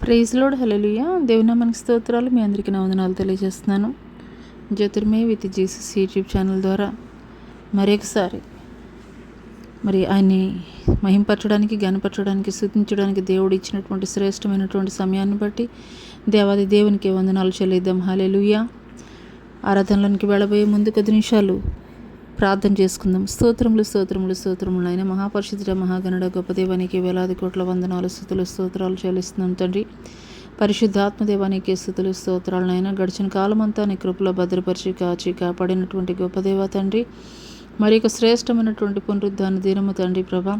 Praise lord, హల్లెలూయా. దేవుని నామానికి స్తోత్రాలు. మీ అందరికీ నా వందనాలు తెలియజేస్తున్నాను. జ్యోతిర్మయ విత్ జీసస్ యూట్యూబ్ ఛానల్ ద్వారా మరొకసారి ఆయన్ని మహింపరచడానికి, ఘనపరచడానికి, స్తుతించడానికి దేవుడు ఇచ్చినటువంటి శ్రేష్టమైనటువంటి సమయాన్ని బట్టి దేవాది దేవునికి వందనాలు చెల్లిద్దాం. హల్లెలూయా. ఆరాధనలోనికి వెళ్ళబోయే ముందు కొద్ది నిమిషాలు ప్రార్థన చేసుకుందాం. స్తోత్రములు స్తోత్రములు స్తోత్రములు ఆయన మహాపరిశుద్ధ మహాగణుడ గొప్ప దేవానికి వేలాది కోట్ల వందనాలు స్తుతులు స్తోత్రాలు చెల్లిస్తున్నాం తండ్రి. పరిశుద్ధాత్మదేవానికి స్తుతులు స్తోత్రాలు నాయన. గడిచిన కాలం అంతా నీ కృపలో భద్రపరిచి కాచి కాపాడినటువంటి గొప్ప దేవ తండ్రి, మరి ఒక శ్రేష్టమైనటువంటి పునరుద్ధాన దినము తండ్రి ప్రభా,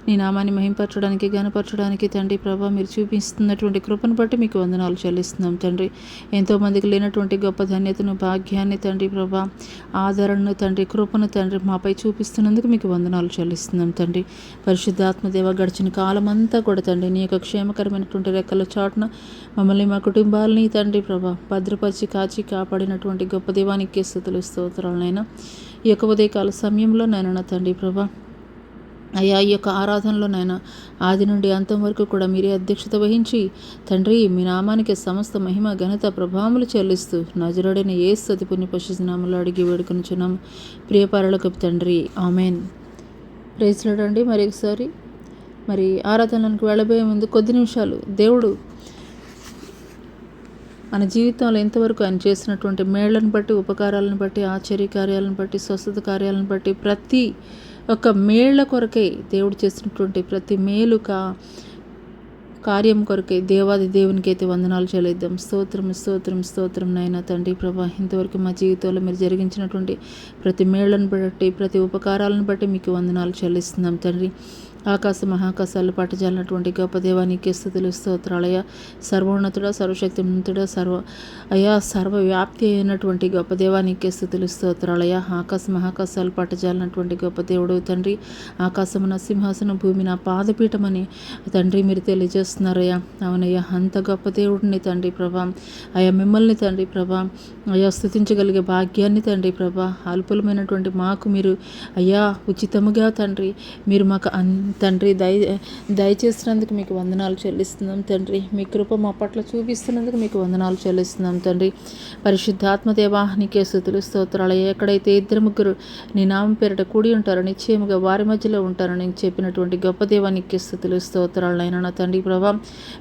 నీ నామాన్ని మహింపరచడానికి, ఘనపరచడానికి తండ్రి ప్రభా మీరు చూపిస్తున్నటువంటి కృపను బట్టి మీకు వందనాలు చెల్లిస్తున్నాం తండ్రి. ఎంతోమందికి లేనటువంటి గొప్ప ధన్యతను, భాగ్యాన్ని తండ్రి ప్రభా, ఆదరణను తండ్రి, కృపను తండ్రి మాపై చూపిస్తున్నందుకు మీకు వందనాలు చెల్లిస్తున్నాం తండ్రి. పరిశుద్ధాత్మదేవ గడిచిన కాలం అంతా కూడా తండ్రి నీ యొక్క క్షేమకరమైనటువంటి రెక్కల చాటున మమ్మల్ని, మా కుటుంబాలని తండ్రి ప్రభా భద్రపరిచి కాచి కాపాడినటువంటి గొప్ప దేవానికి స్తుతులు స్తోత్రాలనైనా. ఈ యొక్క ఉదయకాల సమయంలో నా తండ్రి ప్రభా అయ్యా, ఈ యొక్క ఆరాధనలో నాయన ఆది నుండి అంతం వరకు కూడా మీరే అధ్యక్షత వహించి తండ్రి మీ నామానికి సమస్త మహిమ ఘనత ప్రభావములు చెల్లిస్తూ నజరుడైన యేసు అతి పుణ్య పరిశుద్ధ నామములో అడిగి వేడుకొనుచున్నాము ప్రియ పరలోకపు తండ్రి, ఆమెన్. ప్రైజ్ లార్డ్ అండి. మరొకసారి ఆరాధనలకు వెళ్ళబోయే ముందు కొద్ది నిమిషాలు దేవుడు మన జీవితంలో ఎంతవరకు ఆయన చేసినటువంటి మేళ్లను బట్టి, ఉపకారాలను బట్టి, ఆశ్చర్య కార్యాలను బట్టి, స్వస్థత కార్యాలను బట్టి, ప్రతి ఒక్క మేళ్ల కొరకై దేవుడు చేసినటువంటి ప్రతి మేలు కార్యం కొరకై దేవాది దేవునికి అయితే వందనాలు చెల్లిద్దాం. స్తోత్రం స్తోత్రం స్తోత్రం నాయన తండ్రి ప్రభా. ఇంతవరకు మా జీవితంలో మీరు జరిగించినటువంటి ప్రతి మేళ్లను బట్టి, ప్రతి ఉపకారాలను బట్టి మీకు వందనాలు చెల్లిస్తున్నాం తండ్రి. ఆకాశ మహాకాశాలు పట్టజాలినటువంటి గొప్ప దేవానికి స్తుతులు స్తోత్రాలయ. సర్వోన్నతుడ, సర్వశక్తిమంతుడ, సర్వవ్యాప్తి అయినటువంటి గొప్ప దేవానికి స్తుతులు స్తోత్రాలయ. ఆకాశ మహాకాశాలు పట్టజాలినటువంటి గొప్ప దేవుడు తండ్రి. ఆకాశమున సింహాసనం, భూమి నా పాదపీఠమని తండ్రి మీరు తెలియజేస్తున్నారయ్యా. అవునయ్యా, అంత గొప్ప దేవుడిని తండ్రి ప్రభా. అయ్యా మిమ్మల్ని తండ్రి ప్రభా అయ్యా స్తుతించగలిగే భాగ్యాన్ని తండ్రి ప్రభా అల్పులమైనటువంటి మాకు మీరు అయ్యా ఉచితముగా తండ్రి మీరు మాకు తండ్రి దయచేసినందుకు మీకు వందనాలు చెల్లిస్తున్నాం తండ్రి. మీ కృప మా పట్ల చూపిస్తున్నందుకు మీకు వందనాలు చెల్లిస్తున్నాం తండ్రి. పరిశుద్ధాత్మదేవా నీకే స్తుతులు స్తోత్రాలు. ఎక్కడైతే ఇద్దరు ముగ్గురు నీ నామం పేరిట కూడి ఉంటారో నిశ్చయముగా వారి మధ్యలో ఉంటారని చెప్పినటువంటి గొప్ప దేవా నీకే స్తుతులు స్తోత్రాలు అయినా నా తండ్రి ప్రభా.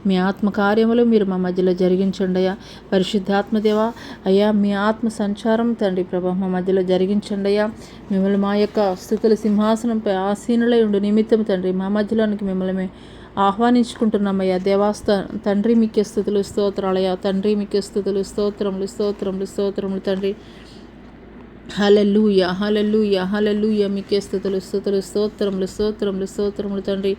మీ ఆత్మ కార్యములు మీరు మా మధ్యలో జరిగించండి అయ్యా. పరిశుద్ధాత్మదేవా అయ్యా మీ ఆత్మ సంచారం తండ్రి ప్రభా మా మధ్యలో జరిగించండి అయ్యా. మిమ్మల్ని మా యొక్క స్తుతుల సింహాసనంపై ఆసీనులై ఉండు నిమిత్తం తండ్రి మా మధ్యలోనికి మిమ్మల్ని ఆహ్వానించుకుంటున్నామయ్యా. తండ్రి మీకే స్తుతులు స్తోత్రాలయ్యా. తండ్రి మీకే స్తుతులు స్తోత్రములు స్తోత్రములు స్తోత్రములు తండ్రి. హల్లెలూయా హల్లెలూయా హల్లెలూయా. మీకే స్తుతులు స్తుతులు స్తోత్రములు స్తోత్రములు స్తోత్రములు తండ్రి.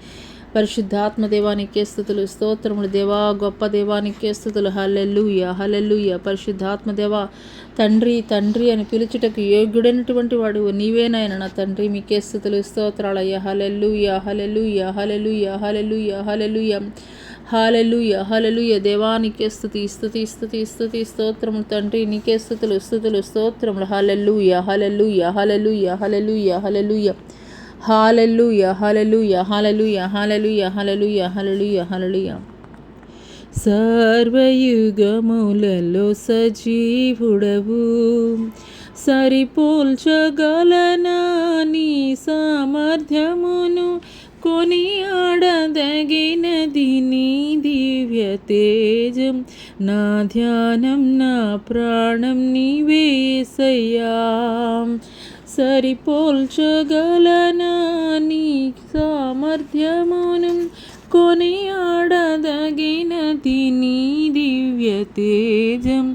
పరిశుద్ధాత్మ దేవానికే స్తుతులు స్తోత్రములు దేవా, గొప్ప దేవానికే స్తుతులు. హల్లెలూయా హల్లెలూయా. పరిశుద్ధాత్మ దేవా తండ్రి తండ్రి అని పిలుచుటకు యోగ్యుడైనటువంటి వాడు నీవేనాయన నా తండ్రి. మీకే స్తుతులు స్తోత్రాలయ్యా. హల్లెలూయా హల్లెలూయా హల్లెలూయా హల్లెలూయా హల్లెలూయా హల్లెలూయా హల్లెలూయా. దేవానికే స్తుతి స్తుతి స్తుతి స్తుతి స్తోత్రములు తండ్రి. నీకే స్తుతులు స్తుతులు స్తోత్రములు. హల్లెలూయా హల్లెలూయా హల్లెలూయా హల్లెలూయా హల్లెలూయా హల్లెలూయా హల్లెలూయా హల్లెలూయా హల్లెలూయా హల్లెలూయా హల్లెలూయా హల్లెలూయా. సర్వయుగములలో సజీవుడవు, సరిపోల్చగలనా నీ సామర్థ్యమును, కొనియాడదగినది నీ దివ్య తేజం. నా ధ్యానం నా ప్రాణం నీవే యేసయ్యా. సరిపోల్చగలనా నీ సామర్థ్యమును, కొనియాడదగినది నీ దివ్య తేజం.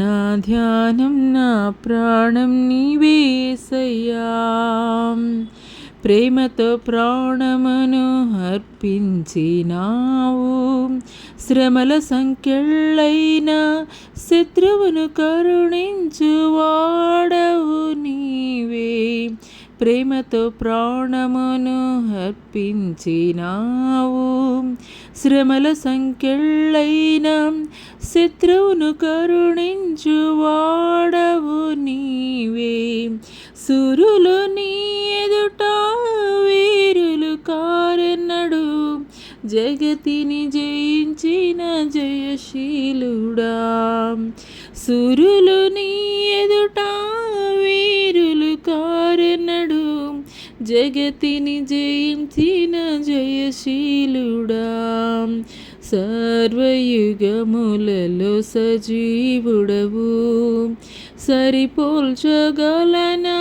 నా ధ్యానం నా ప్రాణం నీవే యేసయ్యా. ప్రేమతో ప్రాణమును అర్పించినావు, శ్రమల సంఖ్యలైన శత్రువును కరుణించువాడవు నీవే. ప్రేమతో ప్రాణమును అర్పించినావు, శ్రమల సంఖ్యలైన శత్రువును కరుణించువాడవు నీవే. సురులు నీ ఎదుట వీరులు కారెన్నడు, జగతిని జయించిన జయ జయశీలుడా. సురులు నీ ఎదుట వీరులు కారెన్నడు, జగతిని జయించిన జయశీలుడా. సర్వయుగములలో సజీవుడవు, సరిపోల్చగలనా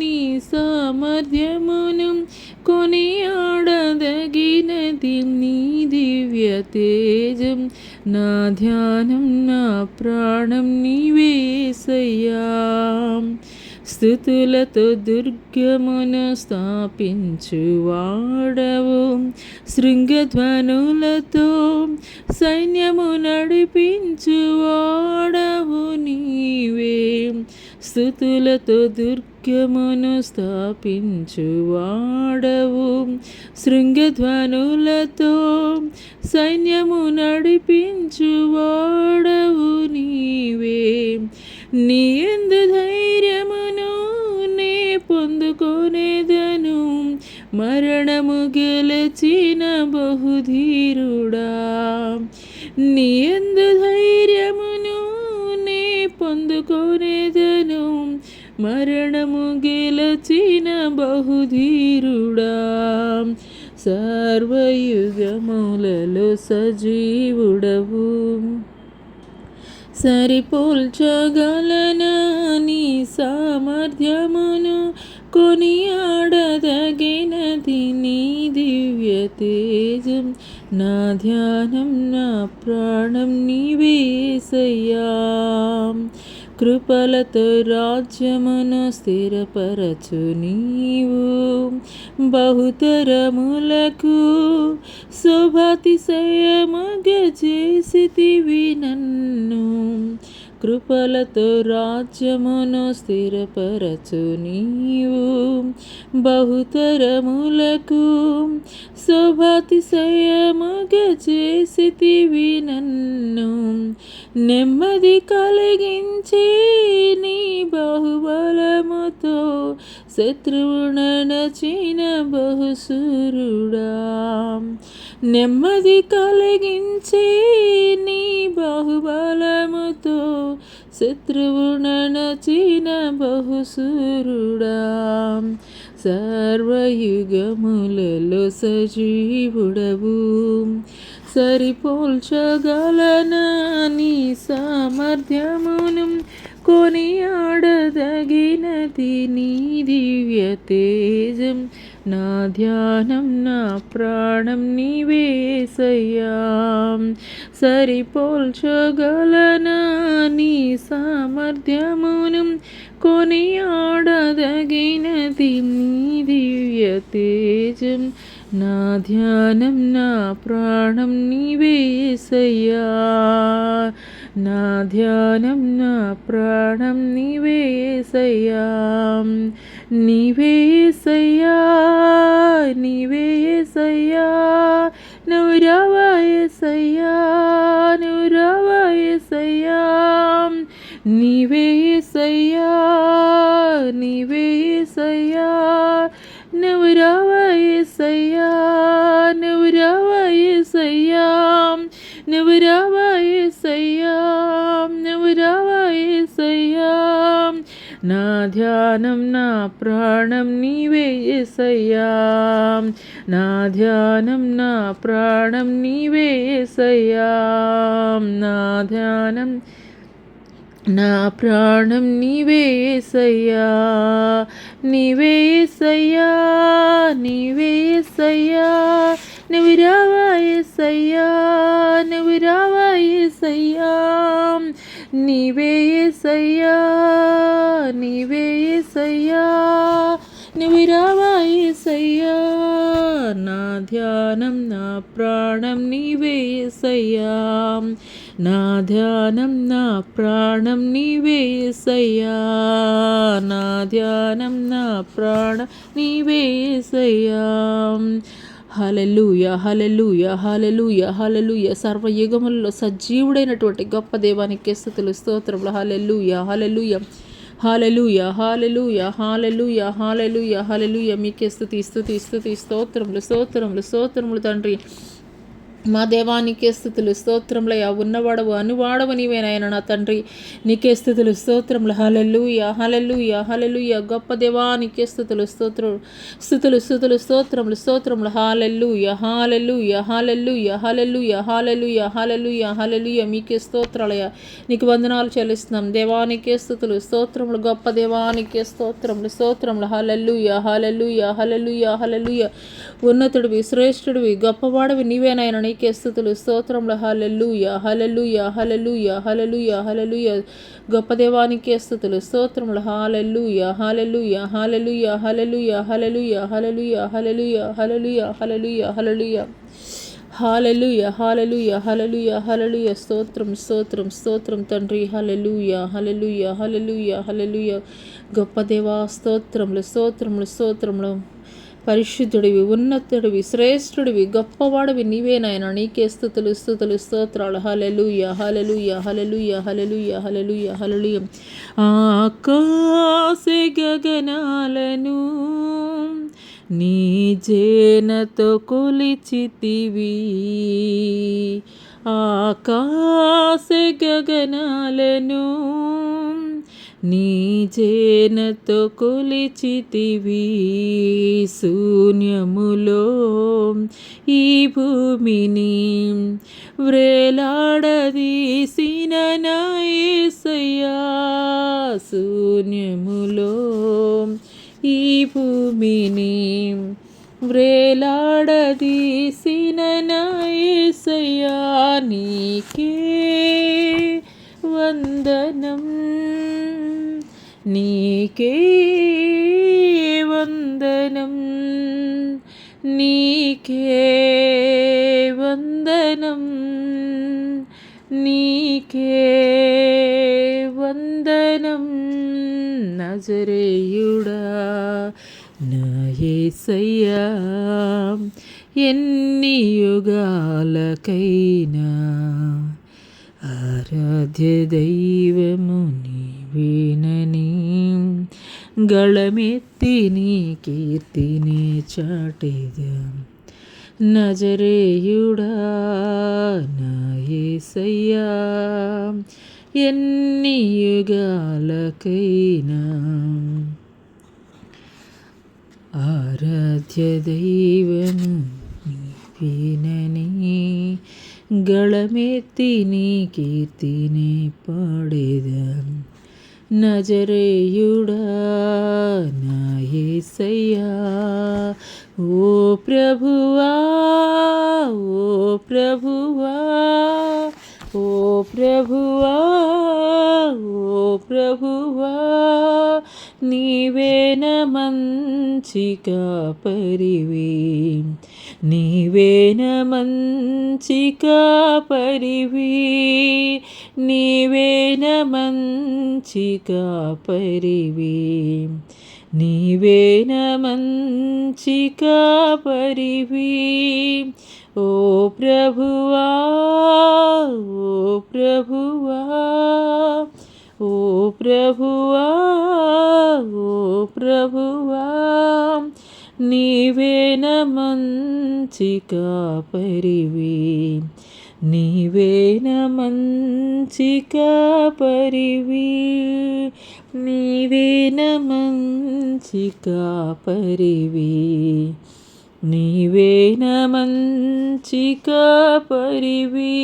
నీ సామర్థ్యమును, కొనియాడదగినది నీ దివ్య తేజం. నా ధ్యానం నా ప్రాణం నీవే యేసయ్యా. స్తుతులతో దుర్గమును స్థాపించువాడవు, శృంగధ్వనులతో సైన్యము నడిపించువాడవు నీవే. స్తుతులతో దుర్గమును స్థాపించువాడవు, శృంగధ్వనులతో సైన్యము నడిపించువాడవు నీవే. నీ యందు ధైర్యమును నే పొందుకొనేదను, మరణము గెలచిన బహుధీరుడా. నీ యందు ధైర్యమును నే పొందుకొనేదను, మరణము గెలచిన బహుధీరుడా. సర్వయుగములలో సజీవుడవు, సరిపోల్చగలనా నీ సామర్థ్యమును, కొనియాడదగినది నీ దివ్య తేజం. నా ధ్యానం నా ప్రాణం నీవే యేసయ్యా. కృపలతో రాజ్యమును స్థిరపరచు నీవు, బహుతరములకు శోభాతిశయముగా చేసితివి నన్ను. కృపలతో రాజ్యమును స్థిరపరచు నీవు, బహుతరములకు శోభాతిశయముగా చేసితివి నన్ను. నెమ్మది కలిగించి నీ బాహుబలముతో శత్రువునచిన బహుశూరుడా. నెమ్మది కలిగించి నీ బాహుబలముతో శత్రువునచిన బహుశూరుడా. సర్వయుగములలో సజీవుడవు, సరిపోల్చగలనా నీ సామర్థ్యమును, కొనియాడదగినది నీ దివ్య తేజం. నా ధ్యానం నా ప్రాణం నీవే యేసయ్యా. సరిపోల్చగలనా నీ సామర్థ్యమును, కొనియాడదగినది నీ దివ్య తేజం. నా ధ్యానం నా ప్రాణం నీవే యేసయ్యా. నా ధ్యానం నా ప్రాణం నీవే యేసయ్యా. నీవే యేసయ్యా, నీవే యేసయ్యా. నువ్వు రావా యేసయ్యా, నువ్వు రావా యేసయ్యా. నీవే యేసయ్యా, నీవే యేసయ్యా. నువ్వు రావా యేసయ్యా, నువ్వు రావా యేసయ్యా. నువ్వు రావా యేసయ్యా, నువ్వు రావా యేసయ్యా. నా ధ్యానం నా ప్రాణం నీవే యేసయ్యా. నా ధ్యానం నా ప్రాణం నీవే యేసయ్యా. నా ధ్యానం నా ప్రాణం నీవే యేసయ్యా. నీవే యేసయ్యా, నీవే యేసయ్యా. నువ్వు రావా యేసయ్యా, నువ్వు రావా యేసయ్యా. నీవే యేసయ్యా, నీవే యేసయ్యా. నువ్వు రావా యేసయ్యా. నా ధ్యానం నా ప్రాణం నీవే యేసయ్యా. నా ధ్యానం నా ప్రాణం నీవే యేసయ్యా. నా ధ్యానం నా ప్రాణం నీవే యేసయ్యా. హల్లెలూయా, హల్లెలూయా, హల్లెలూయా, హల్లెలూయా. సర్వయుగములలో సజీవుడైనటువంటి గొప్ప దేవానికి స్తుతులు, స్తోత్రములు. హల్లెలూయా, హల్లెలూయా, హల్లెలూయా, హల్లెలూయా, హల్లెలూయా, హల్లెలూయా, హల్లెలూయా. మీకే స్తుతి, స్తుతి, స్తుతి, స్తోత్రములు, స్తోత్రములు, స్తోత్రములు తండ్రి. మా దేవా నీకే స్థుతులు స్తోత్రములయ్యా, ఉన్నవాడవు అనువాడవు నీవేనాయన నా తండ్రి. నీకే స్థుతులు స్తోత్రములు. హల్లెలూయా హల్లెలూయా హల్లెలూయా. గొప్ప దేవా నీకే స్థుతులు స్థుతులు స్తోత్రములు స్తోత్రములు. హల్లెలూయా హల్లెలూయా హల్లెలూయా హల్లెలూయా హల్లెలూయా హల్లెలూయా హల్లెలూయా. మీకే స్తోత్రాలయ్యా, నీకు వందనాలు చెల్లిస్తున్నాం దేవా. నీకే స్థుతులు స్తోత్రములు. గొప్ప దేవా నీకే స్తోత్రములు. హల్లెలూయా హల్లెలూయా హల్లెలూయా హల్లెలూయా. ఉన్నతుడివి, శ్రేష్ఠుడివి, గొప్పవాడివి నీవేనాయన. నీకే స్తుతులు స్తోత్రములు. హల్లెలూయా హల్లెలూయా హల్లెలూయా హల్లెలూయా హల్లెలూయా. గొప్ప దేవానికే స్తుతులు స్తోత్రములు. హల్లెలూయా హల్లెలూయా హల్లెలూయా హల్లెలూయా హల్లెలూయా హల్లెలూయా హల్లెలూయా హల్లెలూయా హల్లెలూయా హల్లెలూయా హల్లెలూయా హల్లెలూయా హల్లెలూయా హల్లెలూయా. స్తోత్రం తండ్రి. హల్లెలూయా హల్లెలూయా హల్లెలూయా హల్లెలూయా. గొప్ప దేవా స్తోత్రములు. పరిశుద్ధుడివి, ఉన్నతుడివి, శ్రేష్ఠుడివి, గొప్పవాడివి నీవేనాయన. నీకే స్తుతులు స్తోత్రాలు. హల్లెలూయా హల్లెలూయా హల్లెలూయా హల్లెలూయా హల్లెలూయా హల్లెలూయా. ఆకాశ గగనాలను నీ జేనతో కొలిచితివి. ఆకాశ గగనాలను నీ జేనతో కొలిచితివి. శూన్యములో ఈ భూమిని వ్రేలాడదీసిన నా యేసయ్యా. శూన్యములో ఈ భూమిని వ్రేలాడదీసిన నా యేసయ్యా. నీకే వందనం, నీకే వందనం, నీకే వందనం, నీకే వందనం. నజరేయుడా నా యేసయ్యా, ఎన్ని యుగాలకైనా ఆరాధ్య దైవము నీవేనని గళమెత్తి నీ కీర్తిని చాటెదా. నజరేయుడా నా యేసయ్యా, ఎన్ని యుగాలకైనా ఆరాధ్య దైవము నీవేనని గళమెత్తి నీ కీర్తిని పాడేదా. నజరేయుడా నా యేసయ్యా. ఓ ప్రభువా, ఓ ప్రభువా, ఓ ప్రభువా, ఓ ప్రభువా, నీవేన మంచి కాపరివి, నీవేన మంచి కాపరివి, నీవేన మంచి కాపరివి, నీవేన మంచి కాపరివి. ఓ ప్రభువా, ఓ ప్రభువా, ఓ ప్రభువా, ఓ ప్రభువా, నీవేన మంచి కాపరివి, నీవేన మంచి కాపరివి, నీవేన మంచి కాపరివి, నీవేన మంచి కాపరివి.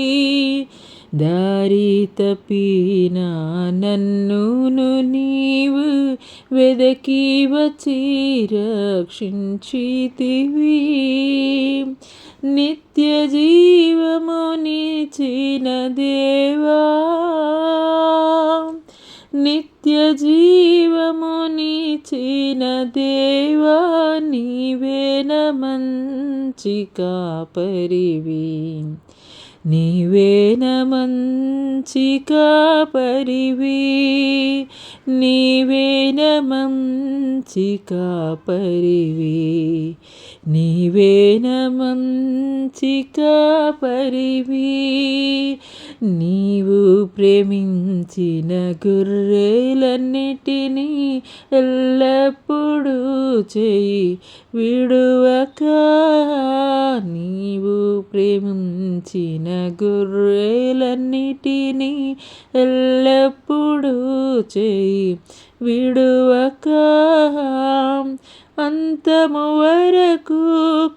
దారి తప్పిన నన్నును నీవు వెదకి వచ్చి రక్షించితివి. నిత్య జీవమునిచిన దేవా, నిత్య జీవమునిచిన దేవా, నీవేన మంచి కాపరివి, నీవేన మంచి కాపరివి, నీవేన మంచి కాపరివి, నీవేన మంచి కాపరివి, నీవు ప్రేమించిన గొర్రెలన్నిటినీ ఎల్లప్పుడూ చేయి విడువక, నీవు ప్రేమించిన గొర్రెలన్నిటినీ ఎల్లప్పుడూ చేయి విడువక, అంతము వరకు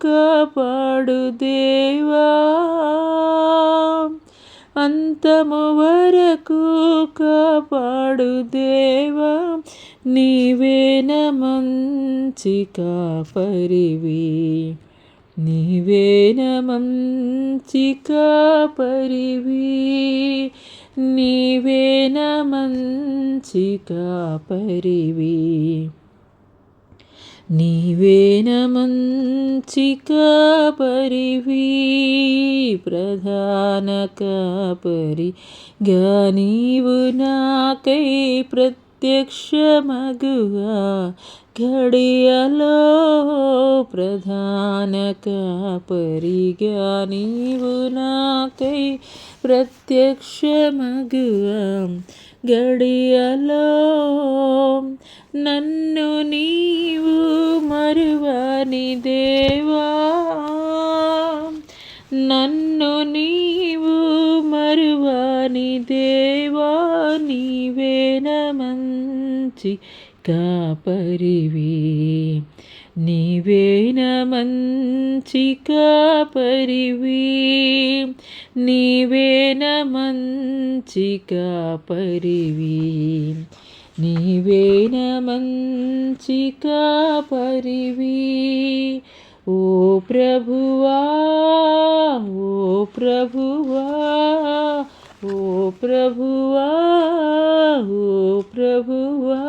కాపాడు దేవా, అంతము వరకు కాపాడు దేవా, నీవేన మంచి కాపరివి, నీవేన మంచి కాపరివి, నీవేన మంచి కాపరివి, నీవేన మంచి కాపరివి, ప్రధాన కాపరిగా నీవు నాకై ప్రత్యక్షమగుగా ఘడియలో, ప్రధాన కాపరిగా నీవు నాకై ప్రత్యక్షమగుగా గడియలో, నన్ను నీవు మరువని దేవా, నన్ను నీవు మరువని దేవా, నీవేన మంచి కాపరివి, నీవేన మంచి కాపరివి, నీవేన మంచి కాపరివి, నీవేన మంచి కాపరివి, ఓ ప్రభువా, ఓ ప్రభువా, ఓ ప్రభువా, ఓ ప్రభువా,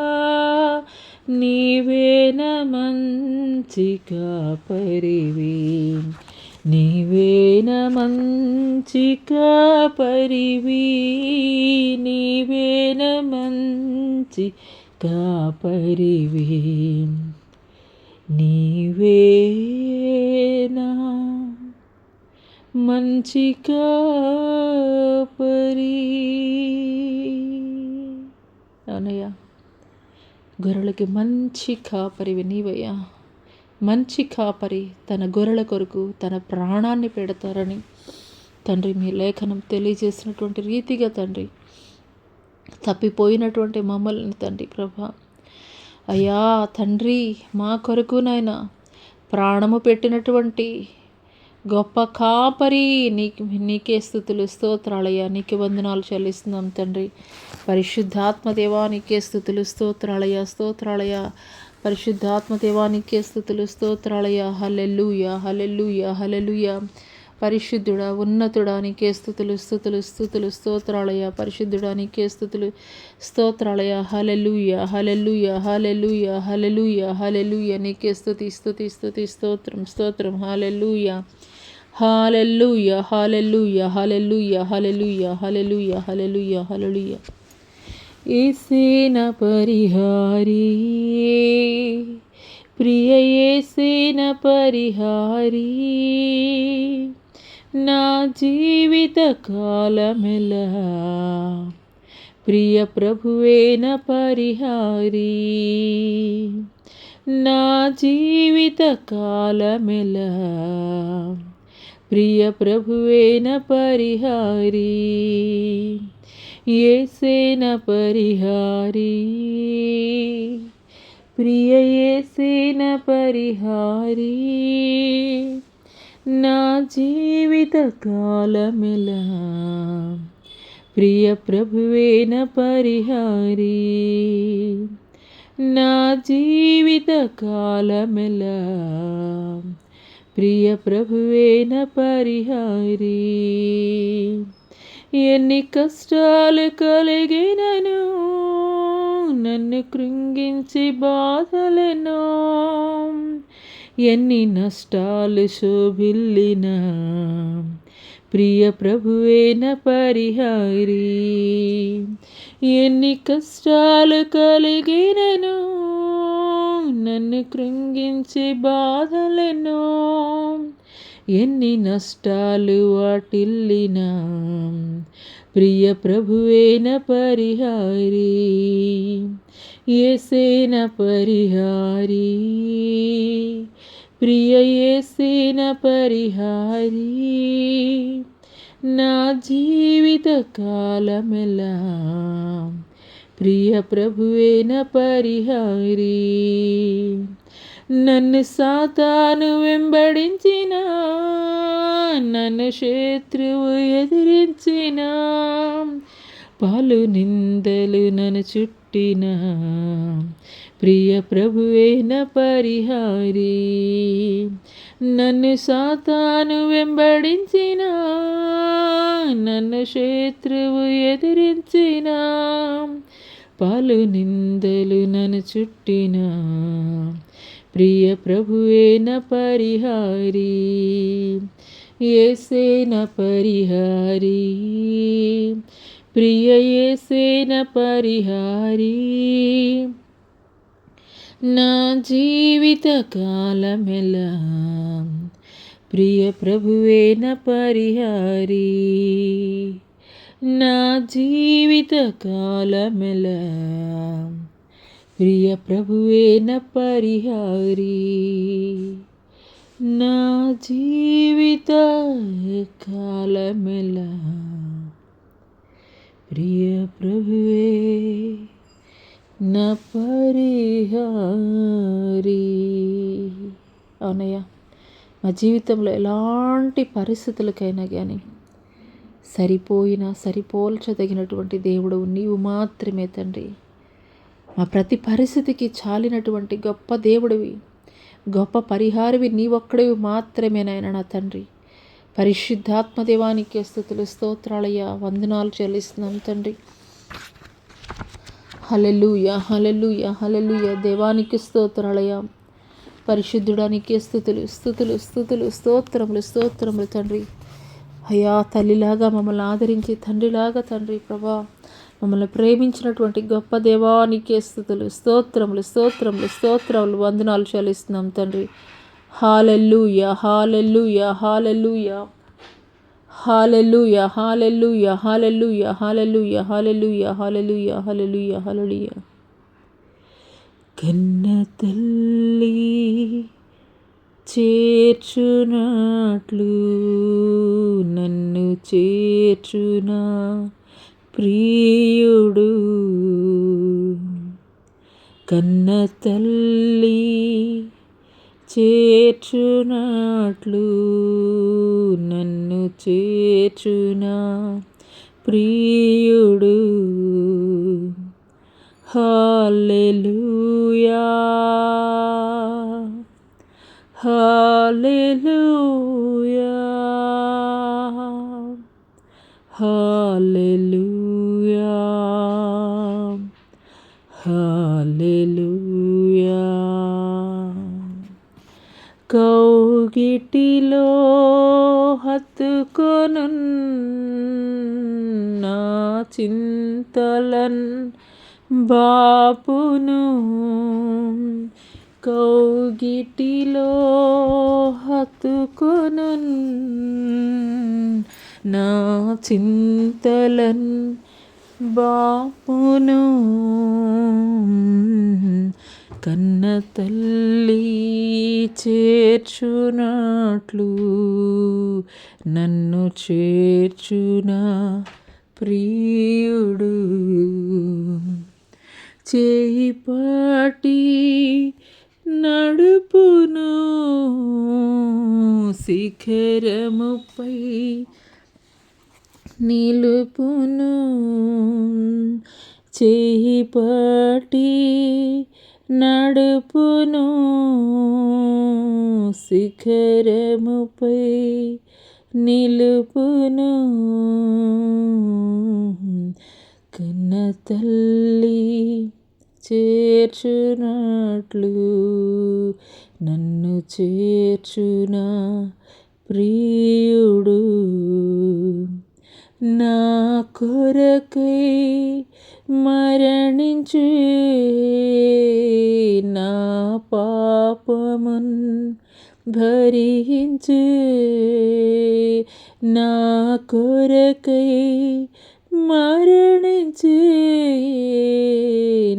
నీవేన మంచి కాపరివి, నీవేన మంచి కాపరివి, నీవేన మంచి కాపరివి, నీవేనా మంచి కాపరి. అవునయ్యా, గొర్రెలకి మంచి కాపరివి నీవయ్యా. మంచి కాపరి తన గొర్రెల కొరకు తన ప్రాణాన్ని పెడతారని తండ్రి మీ లేఖనం తెలియజేసినటువంటి రీతిగా తండ్రి తప్పిపోయినటువంటి మమ్మల్ని తండ్రి ప్రభా అయ్యా తండ్రి మా కొరకు నాయన ప్రాణము పెట్టినటువంటి గొప్ప కాపరి నీకే స్తుతులు స్తోత్రాలయ్యా, నీకే వందనాలు చెల్లిస్తున్నాం తండ్రి. పరిశుద్ధాత్మ దేవా నీకే స్తుతులు స్తోత్రాలయ్యా, స్తోత్రాలయ్యా. పరిశుద్ధాత్మ దేవా నీకే స్తుతులు స్తోత్రాలయ్యా. హల్లెలూయా, హల్లెలూయా, హల్లెలూయా. పరిశుద్ధుడా ఉన్నతుడా నీకే స్తుతులు స్తుతులు స్తుతులు స్తోత్రాలయ్యా. పరిశుద్ధుడా నీకే స్తుతులు స్తోత్రాలయ్యా. హల్లెలూయా, హల్లెలూయా, హల్లెలూయా, హల్లెలూయా, హల్లెలూయా. నీకే స్తుతి స్తుతి స్తుతి స్తోత్రం స్తోత్రం. హల్లెలూయా, హల్లెలూయా, హల్లెలూయా, హల్లెలూయా, హల్లెలూయా, హల్లెలూయా, హల్లెలూయా, హల్లెలూయా. యేసేన పరిహారీ, ప్రియ యేసేన పరిహారీ, నా జీవిత కాలమెలా ప్రియ ప్రభువేన పరిహారీ, నా జీవిత కాలమెలా ప్రియ ప్రభువేన పరిహారీ, యేసేన పరిహారీ, ప్రియ యేసేన పరిహారీ, నా జీవిత కాలమెలా ప్రియ ప్రభువేన పరిహారీ, నా జీవిత కాలమెలా ప్రియ ప్రభువేన పరిహారీ. ఎన్ని కష్టాలు కలిగినను నన్ను కృంగించి బాధలను, ఎన్ని నష్టాలు శోభిల్లినా ప్రియ ప్రభువేన పరిహారీ, ఎన్ని కష్టాలు కలిగినను, నన్ను కృంగించి బాధలెన్నో, ఎన్ని నష్టాలు వాటిల్లినా, ప్రియ ప్రభువేన పరిహారి, యేసేన పరిహారి, ప్రియ యేసేన పరిహారి, నా జీవిత కాలమెలా ప్రియ ప్రభువేన పరిహారి. నన్ను సాతాను వెంబడించిన, నన్ను శత్రువు ఎదిరించిన, పలు నిందలు నన్ను చుట్టిన, ప్రియ ప్రభువేన పరిహారి. నన్ను సాతాను వెంబడించిన, నన్ను శత్రువు ఎదిరించిన, పలు నిందలు నన్ను చుట్టిన, ప్రియ ప్రభువేన పరిహారి, యేసేన పరిహారి, ప్రియ యేసేన పరిహారి, నా జీవిత కాలమెలా ప్రియ ప్రభువేన పరిహారి, నా జీవిత కాలమెలా ప్రియ ప్రభువేన పరిహారి, నా జీవిత కాలమెలా ప్రియ ప్రభువే నా పరిహారి. అవునయ్యా, మా జీవితంలో ఎలాంటి పరిస్థితులకైనా కానీ సరిపోల్చదగినటువంటి దేవుడు నీవు మాత్రమే తండ్రి. మా ప్రతి పరిస్థితికి చాలినటువంటి గొప్ప దేవుడివి, గొప్ప పరిహారివి నీవొక్కడివి మాత్రమే నాయన నా తండ్రి. పరిశుద్ధాత్మ దేవానికి స్తుతులు స్తోత్రాలయ్యా, వందనాలు చెల్లిస్తున్నాం తండ్రి. హల్లెలూయా హల్లెలూయా హల్లెలూయా. దేవానికి స్తోత్రాలయ్యా, పరిశుద్ధుడానికి స్తుతులు స్తుతులు స్తుతులు స్తోత్రములు స్తోత్రములు తండ్రి. అయ్యా, తల్లిలాగా మమ్మల్ని ఆదరించి, తండ్రిలాగా తండ్రి ప్రభా మమ్మల్ని ప్రేమించినటువంటి గొప్ప దేవానికి స్తుతులు స్తోత్రములు స్తోత్రములు స్తోత్రములు వందనాలు చెల్లిస్తున్నాం తండ్రి. హల్లెలూయా హల్లెలూయా హల్లెలూయా హల్లెలూయా హల్లెలూయా హల్లెలూయా హల్లెలూయా హల్లెలూయా హల్లెలూయా హల్లెలూయా హల్లెలూయా. కన్న తల్లి చేర్చునట్లు నన్ను చేర్చునా ప్రియుడు, కన్న తల్లి చేర్చునట్లు నన్ను చేర్చునా ప్రియుడు. హల్లెలూయా హల్లెలూయా హల్లెలూయా హల్లెలూయా. కౌగిటిలో హత్తుకొను నా చింతలన్ బాపును, కౌగిటిలో హత్తుకొను నా చింతలన్ బాపును, కన్న తల్లి చేర్చునట్లు నన్ను చేర్చునా ప్రియుడు. చేయి పట్టి నడుపును శిఖరముపై నిలుపును, చేయి పట్టి నడుపును శిఖరముపై నిలుపును, కన్న తల్లి చేర్చునట్లు నన్ను చేర్చునా ప్రియుడు. నా కొరకై మరణించి నా పాపమున్ భరించి నా కొరకై మరణించి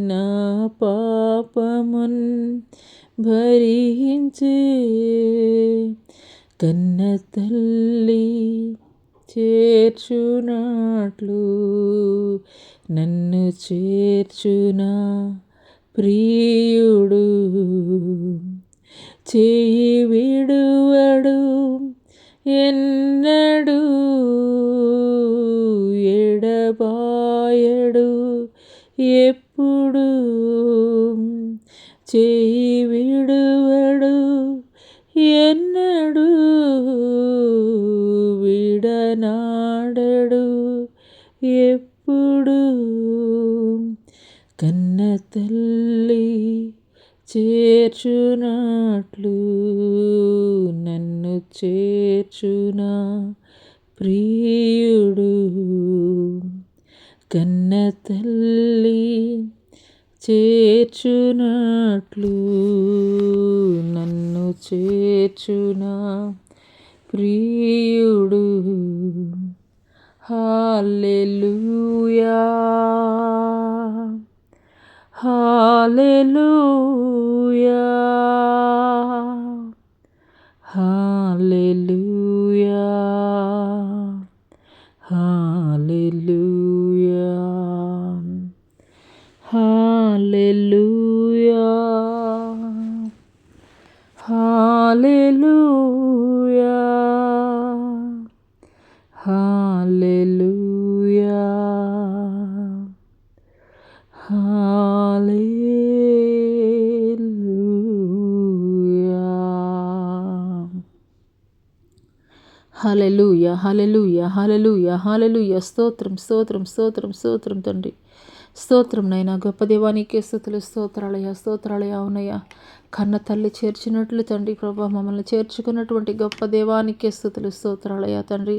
నా పాపమున్ భరించి కన్న తల్లి చేర్చునట్లు నన్ను చేర్చునా ప్రియుడు చేయి విడువడు ఎన్నడు ఎడబాయడు ఎప్పుడు చేయి విడువడు ఎన్నడు విడనాడడు ఎప్పుడు కన్న తల్లి చేర్చునట్లు నన్ను చేర్చునా ప్రియుడు కన్న తల్లి చేర్చునట్లు నన్ను చేర్చునా ప్రియుడు. హల్లెలూయా హల్లెలూయా హల్లెలూయా హల్లెలూయా హల్లెలూయా హల్లెలూయా హల్లెలూయా హల్లెలూయా హల్లెలూయా హల్లెలూయా హల్లెలూయా. స్తోత్రం స్తోత్రం స్తోత్రం స్తోత్రం తండ్రి, స్తోత్రం నైనా. గొప్ప దేవానికి స్తుతులు, స్తోత్రాలయ్యా స్తోత్రాలయ్యా. అవునయ్యా, కన్న తల్లి చేర్చినట్లు తండ్రి ప్రభా మమ్మల్ని చేర్చుకున్నటువంటి గొప్ప దేవానికి స్తుతులు, స్తోత్రాలయ్యా తండ్రి.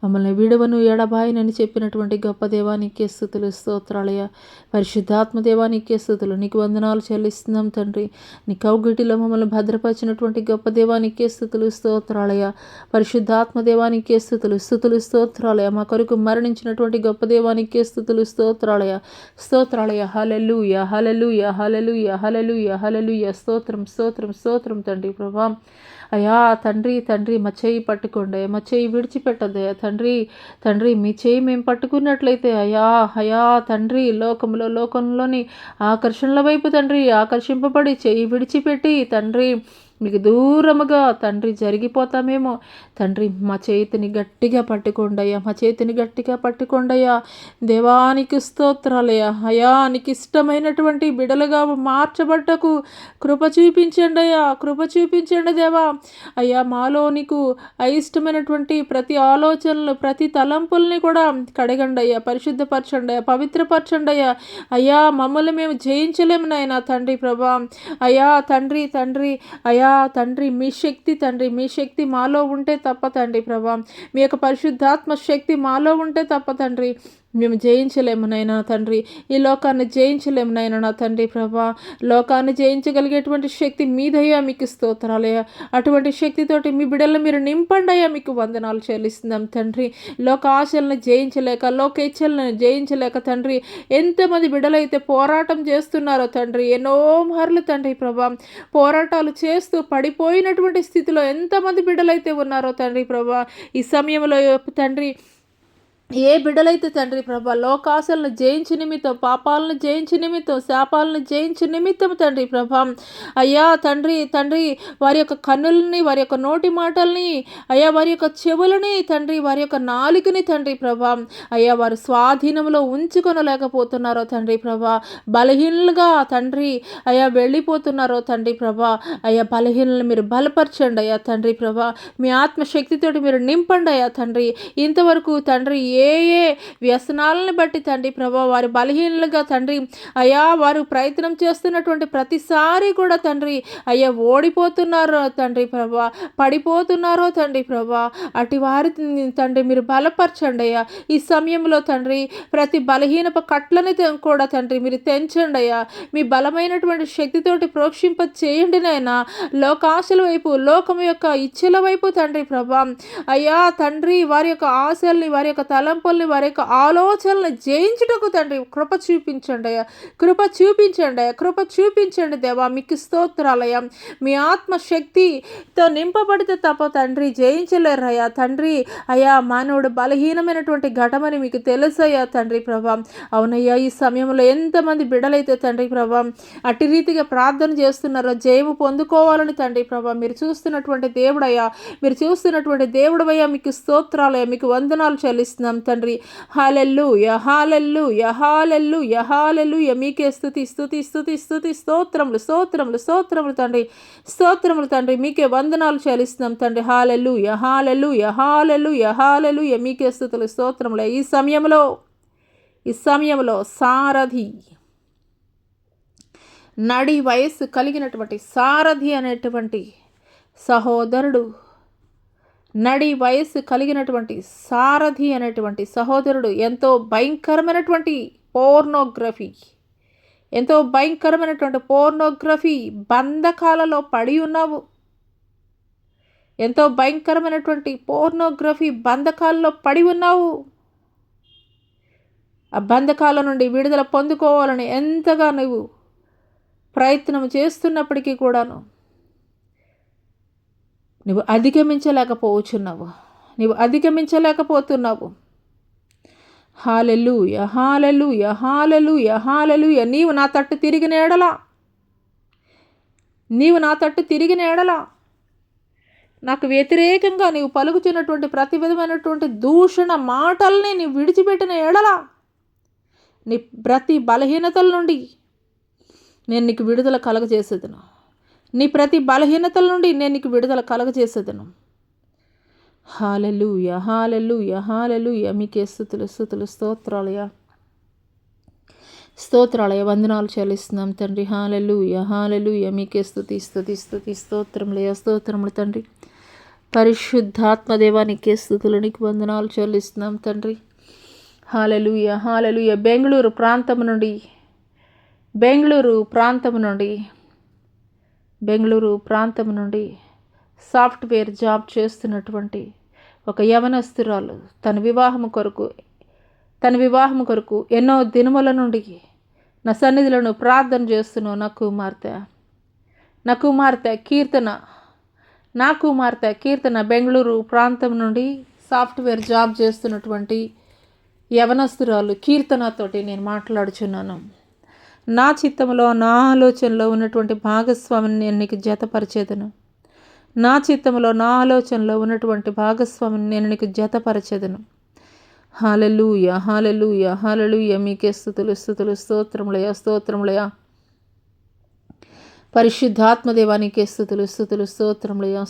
మమ్మల్ని విడువను ఎడబాయనని చెప్పినటువంటి గొప్ప దేవానికి స్తుతులు, స్తోత్రాలయ్యా. పరిశుద్ధాత్మ దేవానికి స్తుతులు, నీకు వందనాలు చెల్లిస్తున్నాం తండ్రి. నీ కౌగిటిలో మమ్మల్ని భద్రపరిచినటువంటి గొప్ప దేవానికి స్తుతులు, స్తోత్రాలయ్యా. పరిశుద్ధాత్మ దేవానికి స్తుతులు, స్తుతులు, స్తోత్రాలయ్యా. మా కొరకు మరణించినటువంటి గొప్ప దేవానికి స్తుతులు, స్తోత్రాలయ్యా స్తోత్రాలయ్యా. హల్లెలూయా హల్లెలూయా హల్లెలూయా హల్లెలూయా హల్లెలూయా. స్తోత్రం స్తోత్రం స్తోత్రం తండ్రి ప్రభా. అయ్యా తండ్రి తండ్రి, మా చేయి పట్టుకోండి, మా చేయి విడిచిపెట్టద్దయ్యా తండ్రి. తండ్రి మీ చేయి మేము పట్టుకున్నట్లయితే అయ్యా అయ్యా తండ్రి, లోకంలోని ఆకర్షణల వైపు తండ్రి ఆకర్షింపబడి చేయి విడిచిపెట్టి తండ్రి మీకు దూరముగా తండ్రి జరిగిపోతామేమో. తండ్రి మా చేతిని గట్టిగా పట్టుకోండయ్యా, మా చేతిని గట్టిగా పట్టుకోండయ్యా. దేవానికి స్తోత్రాలయ్యా. అయ్యా నీకు ఇష్టమైనటువంటి బిడలుగా మార్చబడ్డకు కృప చూపించండి అయ్యా, కృప చూపించండి దేవా. అయ్యా మాలో నీకు అయిష్టమైనటువంటి ప్రతి ఆలోచనలు ప్రతి తలంపుల్ని కూడా కడగండి అయ్యా, పరిశుద్ధపరచండి అయ్యా, పవిత్రపరచండి అయ్యా. అయ్యా మమ్మల్ని మేము జయించలేము నాయనా తండ్రి ప్రభా. అయ్యా తండ్రి తండ్రి అయ్యా తండ్రి మీ శక్తి తండ్రి, మీ శక్తి మాలో ఉంటే తప్ప తండ్రి ప్రభా, మీ యొక్క పరిశుద్ధాత్మ శక్తి మాలో ఉంటే తప్ప తండ్రి మేము జయించలేము నైనా తండ్రి. ఈ లోకాన్ని జయించలేము నైనా నా తండ్రి ప్రభా. లోకాన్ని జయించగలిగేటువంటి శక్తి మీదయ్యా, మీకు స్తోత్రాలయ్యా. అటువంటి శక్తితోటి మీ బిడ్డలను మీరు నింపండి అయ్యా, మీకు వందనాలు చెల్లిస్తున్నాం తండ్రి. లోక ఆశలను జయించలేక, లోక ఇచ్చలను జయించలేక తండ్రి ఎంతమంది బిడ్డలైతే పోరాటం చేస్తున్నారో తండ్రి, ఎన్నో మార్లు తండ్రి ప్రభా పోరాటాలు చేస్తూ పడిపోయినటువంటి స్థితిలో ఎంతమంది బిడ్డలైతే ఉన్నారో తండ్రి ప్రభా. ఈ సమయంలో తండ్రి ఏ బిడ్డలైతే తండ్రి ప్రభా లోకాశలను జయించి నిమిత్తం, పాపాలను జయించి నిమిత్తం, శాపాలను జయించి నిమిత్తం తండ్రి ప్రభా అయ్యా తండ్రి తండ్రి వారి యొక్క కన్నులని, వారి యొక్క నోటి మాటల్ని అయ్యా, వారి యొక్క చెవులని తండ్రి, వారి యొక్క నాలుకని తండ్రి ప్రభా అయ్యా వారు స్వాధీనంలో ఉంచుకొనలేకపోతున్నారో తండ్రి ప్రభా. బలహీనులుగా తండ్రి అయ్యా వెళ్ళిపోతున్నారో తండ్రి ప్రభా. అయ్యా బలహీనులను మీరు బలపరచండి అయ్యా తండ్రి ప్రభా. మీ ఆత్మశక్తితోటి మీరు నింపండి అయ్యా తండ్రి. ఇంతవరకు తండ్రి ఏ ఏ వ్యసనాలను బట్టి తండ్రి ప్రభా వారి బలహీనలుగా తండ్రి అయ్యా వారు ప్రయత్నం చేస్తున్నటువంటి ప్రతిసారి కూడా తండ్రి అయ్యా ఓడిపోతున్నారో తండ్రి ప్రభా, పడిపోతున్నారో తండ్రి ప్రభా, అటు వారి తండ్రి మీరు బలపరచండి అయ్యా. ఈ సమయంలో తండ్రి ప్రతి బలహీనపు కట్లని కూడా తండ్రి మీరు తెంచండి అయ్యా. మీ బలమైనటువంటి శక్తితోటి ప్రోక్షింప చేయండి నాయనా. లోకాశల వైపు, లోకం యొక్క ఇచ్చల వైపు తండ్రి ప్రభా అయ్యా తండ్రి వారి యొక్క ఆశల్ని, వారి యొక్క తలంపుల్ని, వారి యొక్క ఆలోచనల్ని జయించుటకు తండ్రి కృప చూపించండి అయ్యా. కృప చూపించండి అయ్యా. కృప చూపించండి దేవా. మీకు స్తోత్రాలయ్యా. మీ ఆత్మశక్తితో నింపబడితే తప్ప తండ్రి జయించలేరయ్యా. తండ్రి అయ్యా మానవుడు బలహీనమైనటువంటి ఘటమని మీకు తెలుసయ్యా తండ్రి ప్రభా. అవునయ్యా ఈ సమయంలో ఎంతమంది బిడ్డలైతే తండ్రి ప్రభా అట్టి రీతిగా ప్రార్థన చేస్తున్నారో జయము పొందుకోవాలని తండ్రి ప్రభా మీరు చూస్తున్నటువంటి దేవుడయ్యా, మీరు చూస్తున్నటువంటి దేవుడవయ్యా. మీకు స్తోత్రాలయ్యా, మీకు వందనాలు చెల్లిస్తున్నాం తండ్రి. హల్లెలూయా హల్లెలూయా హల్లెలూయా హల్లెలూయా. మీకే స్తుతి స్తుతి స్తుతి స్తుతి స్తోత్రములు స్తోత్రములు స్తోత్రములు తండ్రి, స్తోత్రములు తండ్రి. మీకే వందనాలు చెల్లిస్తున్నాం తండ్రి. హల్లెలూయా హల్లెలూయా హల్లెలూయా హల్లెలూయా. మీకే స్తుతులు స్తోత్రములు. ఈ సమయంలో సారథి, నడి వయస్సు కలిగినటువంటి సారథి అనేటువంటి సహోదరుడు, నడి వయస్సు కలిగినటువంటి సారథి అనేటువంటి సహోదరుడు ఎంతో భయంకరమైనటువంటి పోర్నోగ్రఫీ బంధకాలలో పడి ఉన్నావు. ఎంతో భయంకరమైనటువంటి పోర్నోగ్రఫీ బంధకాలలో పడి ఉన్నావు. ఆ బంధకాల నుండి విడుదల పొందుకోవాలని ఎంతగా నువ్వు ప్రయత్నం చేస్తున్నప్పటికీ కూడాను నువ్వు అధిగమించలేకపోతున్నావు. హల్లెలూయా హల్లెలూయా హల్లెలూయా హల్లెలూయా. నీవు నా తట్టు తిరిగిన ఎడల నాకు వ్యతిరేకంగా నీవు పలుకుతున్నటువంటి ప్రతి విధమైనటువంటి దూషణ మాటల్ని నీవు విడిచిపెట్టిన ఎడల నీ ప్రతి బలహీనతల నుండి నేను నీకు విడుదల కలగజేసేదను. హల్లెలూయా హల్లెలూయా హల్లెలూయా. మీకే స్తుతులు స్తుతులు స్తోత్రాలయ వందనాలు చెల్లిస్తున్నాం తండ్రి. హల్లెలూయా హల్లెలూయా. మీకే స్తుతి స్తుతి స్తుతి స్తోత్రములు తండ్రి. పరిశుద్ధాత్మ దేవానికే స్తుతులు, నీకు వందనాలు చెల్లిస్తున్నాం తండ్రి. హల్లెలూయా హల్లెలూయా. బెంగళూరు ప్రాంతం నుండి సాఫ్ట్వేర్ జాబ్ చేస్తున్నటువంటి ఒక యవనస్తురాలు తన వివాహము కొరకు ఎన్నో దినముల నుండి నా సన్నిధిలో ప్రార్థన చేస్తున్నావు. నా కుమార్తె కీర్తన బెంగళూరు ప్రాంతం నుండి సాఫ్ట్వేర్ జాబ్ చేస్తున్నటువంటి యవనస్తురాలు కీర్తనతోటి నేను మాట్లాడుచున్నాను. నా చిత్తంలో, నా ఆలోచనలో ఉన్నటువంటి భాగస్వామిని నేను నీకు జతపరిచేదను. హల్లెలూయా హల్లెలూయా హల్లెలూయా. మీకే స్తుతులు స్తోత్రములయ్యా. పరిశుద్ధాత్మదేవానికే స్తోత్రములయ్యా.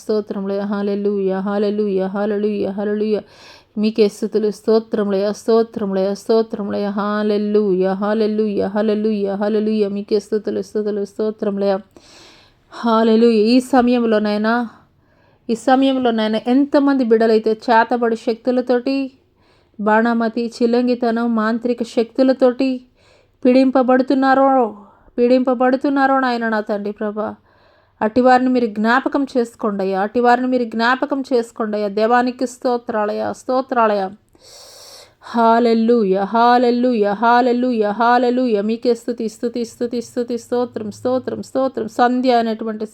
హల్లెలూయా హల్లెలూయా హల్లెలూయా హల్లెలూయా. మీకే స్తుతులు స్తోత్రములయ్యా. హల్లెలూయా హల్లెలూయా హల్లెలూయా హల్లెలూయా. మీకే స్తుతులు స్తోత్రములయ్యా. హల్లెలూయా. ఈ సమయంలో నాయన ఎంతమంది బిడ్డలైతే చేతబడి శక్తులతోటి, బాణామతి, చిల్లంగితనం, మాంత్రిక శక్తులతోటి పీడింపబడుతున్నారో నాయన నా తండ్రి ప్రభా, అటివారిని మీరు జ్ఞాపకం చేసుకోండి అయ్యా. దేవానికి స్తోత్రాలయ. హల్లెలూయా హల్లెలూయా హల్లెలూయా హల్లెలూయా. మీకే స్తుతి స్తోత్రం. సంధ్య అనేటువంటి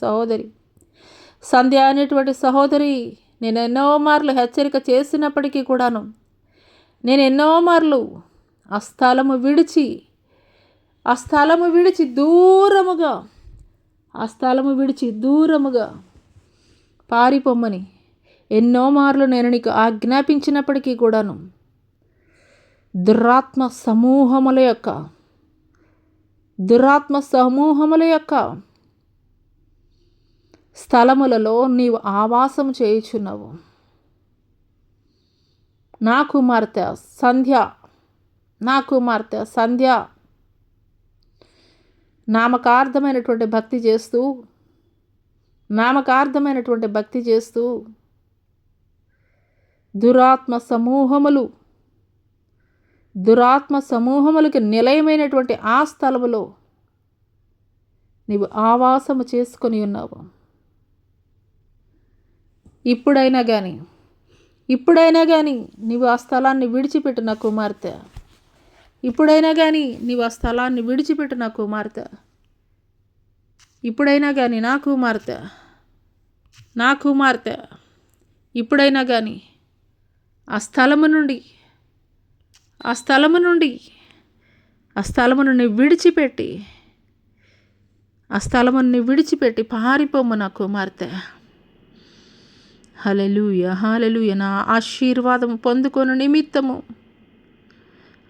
సహోదరి నేను ఎన్నో మార్లు హెచ్చరిక చేసినప్పటికీ కూడాను, నేను ఎన్నో మార్లు ఆ స్థలము విడిచి దూరముగా పారిపోమ్మని ఎన్నో మార్లు నేను నీకు ఆజ్ఞాపించినప్పటికీ కూడాను దురాత్మ సమూహముల యొక్క స్థలములలో నీవు ఆవాసము చేయుచున్నావు. నా కుమార్తె సంధ్య, నా కుమార్తె సంధ్య నామకార్థమైనటువంటి భక్తి చేస్తూ దురాత్మ సమూహములకి నిలయమైనటువంటి ఆ స్థలములో నీవు ఆవాసము చేసుకొని ఉన్నావు. ఇప్పుడైనా కానీ నీవు ఆ స్థలాన్ని విడిచిపెట్టు నా కుమార్తె. ఇప్పుడైనా కానీ నీవు ఆ స్థలాన్ని విడిచిపెట్టు నా కుమార్తె. ఇప్పుడైనా కానీ నా కుమార్తె ఇప్పుడైనా కానీ ఆ స్థలము నుండి విడిచిపెట్టి పారిపోము నా కుమార్తె. హల్లెలూయా, హల్లెలూయా. నా ఆశీర్వాదము పొందుకొను నిమిత్తము